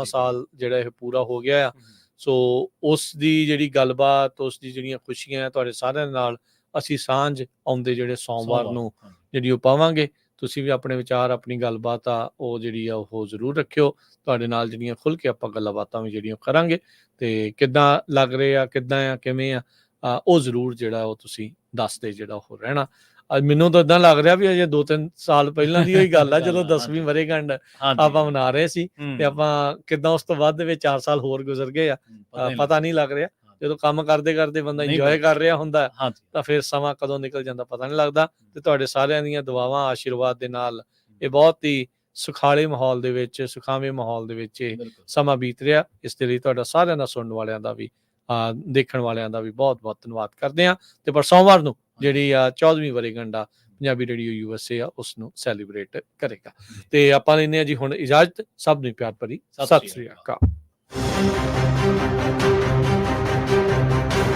ਸਾਲ ਜਿਹੜਾ ਇਹ ਪੂਰਾ ਹੋ ਗਿਆ ਆ। ਸੋ ਉਸ ਦੀ ਜਿਹੜੀ ਗੱਲਬਾਤ, ਉਸ ਦੀ ਜਿਹੜੀਆਂ ਖੁਸ਼ੀਆਂ ਤੁਹਾਡੇ ਸਾਰਿਆਂ ਦੇ ਨਾਲ ਅਸੀਂ ਸਾਂਝ ਆਉਂਦੇ ਜਿਹੜੇ ਸੋਮਵਾਰ ਨੂੰ ਜਿਹੜੀ ਉਹ ਪਾਵਾਂਗੇ। ਤੁਸੀਂ ਵੀ ਆਪਣੇ ਵਿਚਾਰ, ਆਪਣੀ ਗੱਲਬਾਤ ਆ ਉਹ ਜਿਹੜੀ ਆ ਉਹ ਜ਼ਰੂਰ ਰੱਖਿਓ। ਤੁਹਾਡੇ ਨਾਲ ਜਿਹੜੀਆਂ ਖੁੱਲ੍ਹ ਕੇ ਆਪਾਂ ਗੱਲਾਂ ਬਾਤਾਂ ਵੀ ਜਿਹੜੀਆਂ ਕਰਾਂਗੇ, ਤੇ ਕਿੱਦਾਂ ਲੱਗ ਰਹੇ ਆ, ਕਿੱਦਾਂ ਆ, ਕਿਵੇਂ ਆ, ਉਹ ਜ਼ਰੂਰ ਜਿਹੜਾ ਉਹ ਤੁਸੀਂ ਦੱਸਦੇ ਜਿਹੜਾ ਉਹ ਰਹਿਣਾ। ਅੱਜ ਮੈਨੂੰ ਤਾਂ ਇਦਾਂ ਲੱਗ ਰਿਹਾ ਵੀ ਅਜੇ 2-3 ਸਾਲ ਪਹਿਲਾਂ ਦੀ ਉਹੀ ਗੱਲ ਆ ਜਦੋਂ 10ਵੀਂ ਵਰ੍ਹੇਗੰਢ ਆਪਾਂ ਮਨਾ ਰਹੇ ਸੀ, ਤੇ ਆਪਾਂ ਕਿੱਦਾਂ ਉਸ ਤੋਂ ਬਾਅਦ ਦੇ ਵਿੱਚ 4 ਸਾਲ ਹੋਰ ਗੁਜ਼ਰ ਗਏ ਆ, ਪਤਾ ਨਹੀਂ ਲੱਗ ਰਿਹਾ। ਜਦੋਂ ਕੰਮ ਕਰਦੇ ਬੰਦਾ ਇੰਜੋਏ ਕਰ ਰਿਹਾ ਹੁੰਦਾ ਤਾਂ ਫਿਰ ਸਮਾਂ ਕਦੋਂ ਨਿਕਲ ਜਾਂਦਾ ਪਤਾ ਨਹੀਂ ਲੱਗਦਾ। ਤੇ ਤੁਹਾਡੇ ਸਾਰਿਆਂ ਦੀਆਂ ਦੁਆਵਾਂ, ਆਸ਼ੀਰਵਾਦ ਦੇ ਨਾਲ ਇਹ ਬਹੁਤ ਹੀ ਸੁਖਾਲੇ ਮਾਹੌਲ ਦੇ ਵਿੱਚ, ਸੁਖਾਵੇਂ ਮਾਹੌਲ ਦੇ ਵਿੱਚ ਇਹ ਸਮਾਂ ਬੀਤ ਰਿਹਾ। ਇਸ ਦੇ ਲਈ ਤੁਹਾਡਾ ਸਾਰਿਆਂ ਦਾ, ਸੁਣਨ ਵਾਲਿਆਂ ਦਾ ਵੀ, ਦੇਖਣ ਵਾਲਿਆਂ ਦਾ ਵੀ ਬਹੁਤ-ਬਹੁਤ ਧੰਨਵਾਦ ਕਰਦੇ ਹਾਂ। ਤੇ ਪਰ ਸੋਮਵਾਰ ਨੂੰ ਜਿਹੜੀ ਆ 14ਵੀਂ ਵਰ੍ਹੇਗੰਢ ਆ ਪੰਜਾਬੀ ਰੇਡੀਓ USA ਆ ਉਸ ਨੂੰ ਸੈਲੀਬ੍ਰੇਟ ਕਰੇਗਾ। ਤੇ ਆਪਾਂ ਲੈਂਦੇ ਹਾਂ ਜੀ ਹੁਣ ਇਜਾਜ਼ਤ। ਸਭ ਨੂੰ ਪਿਆਰ ਭਰੀ ਸਤਿ ਸ੍ਰੀ ਅਕਾਲ।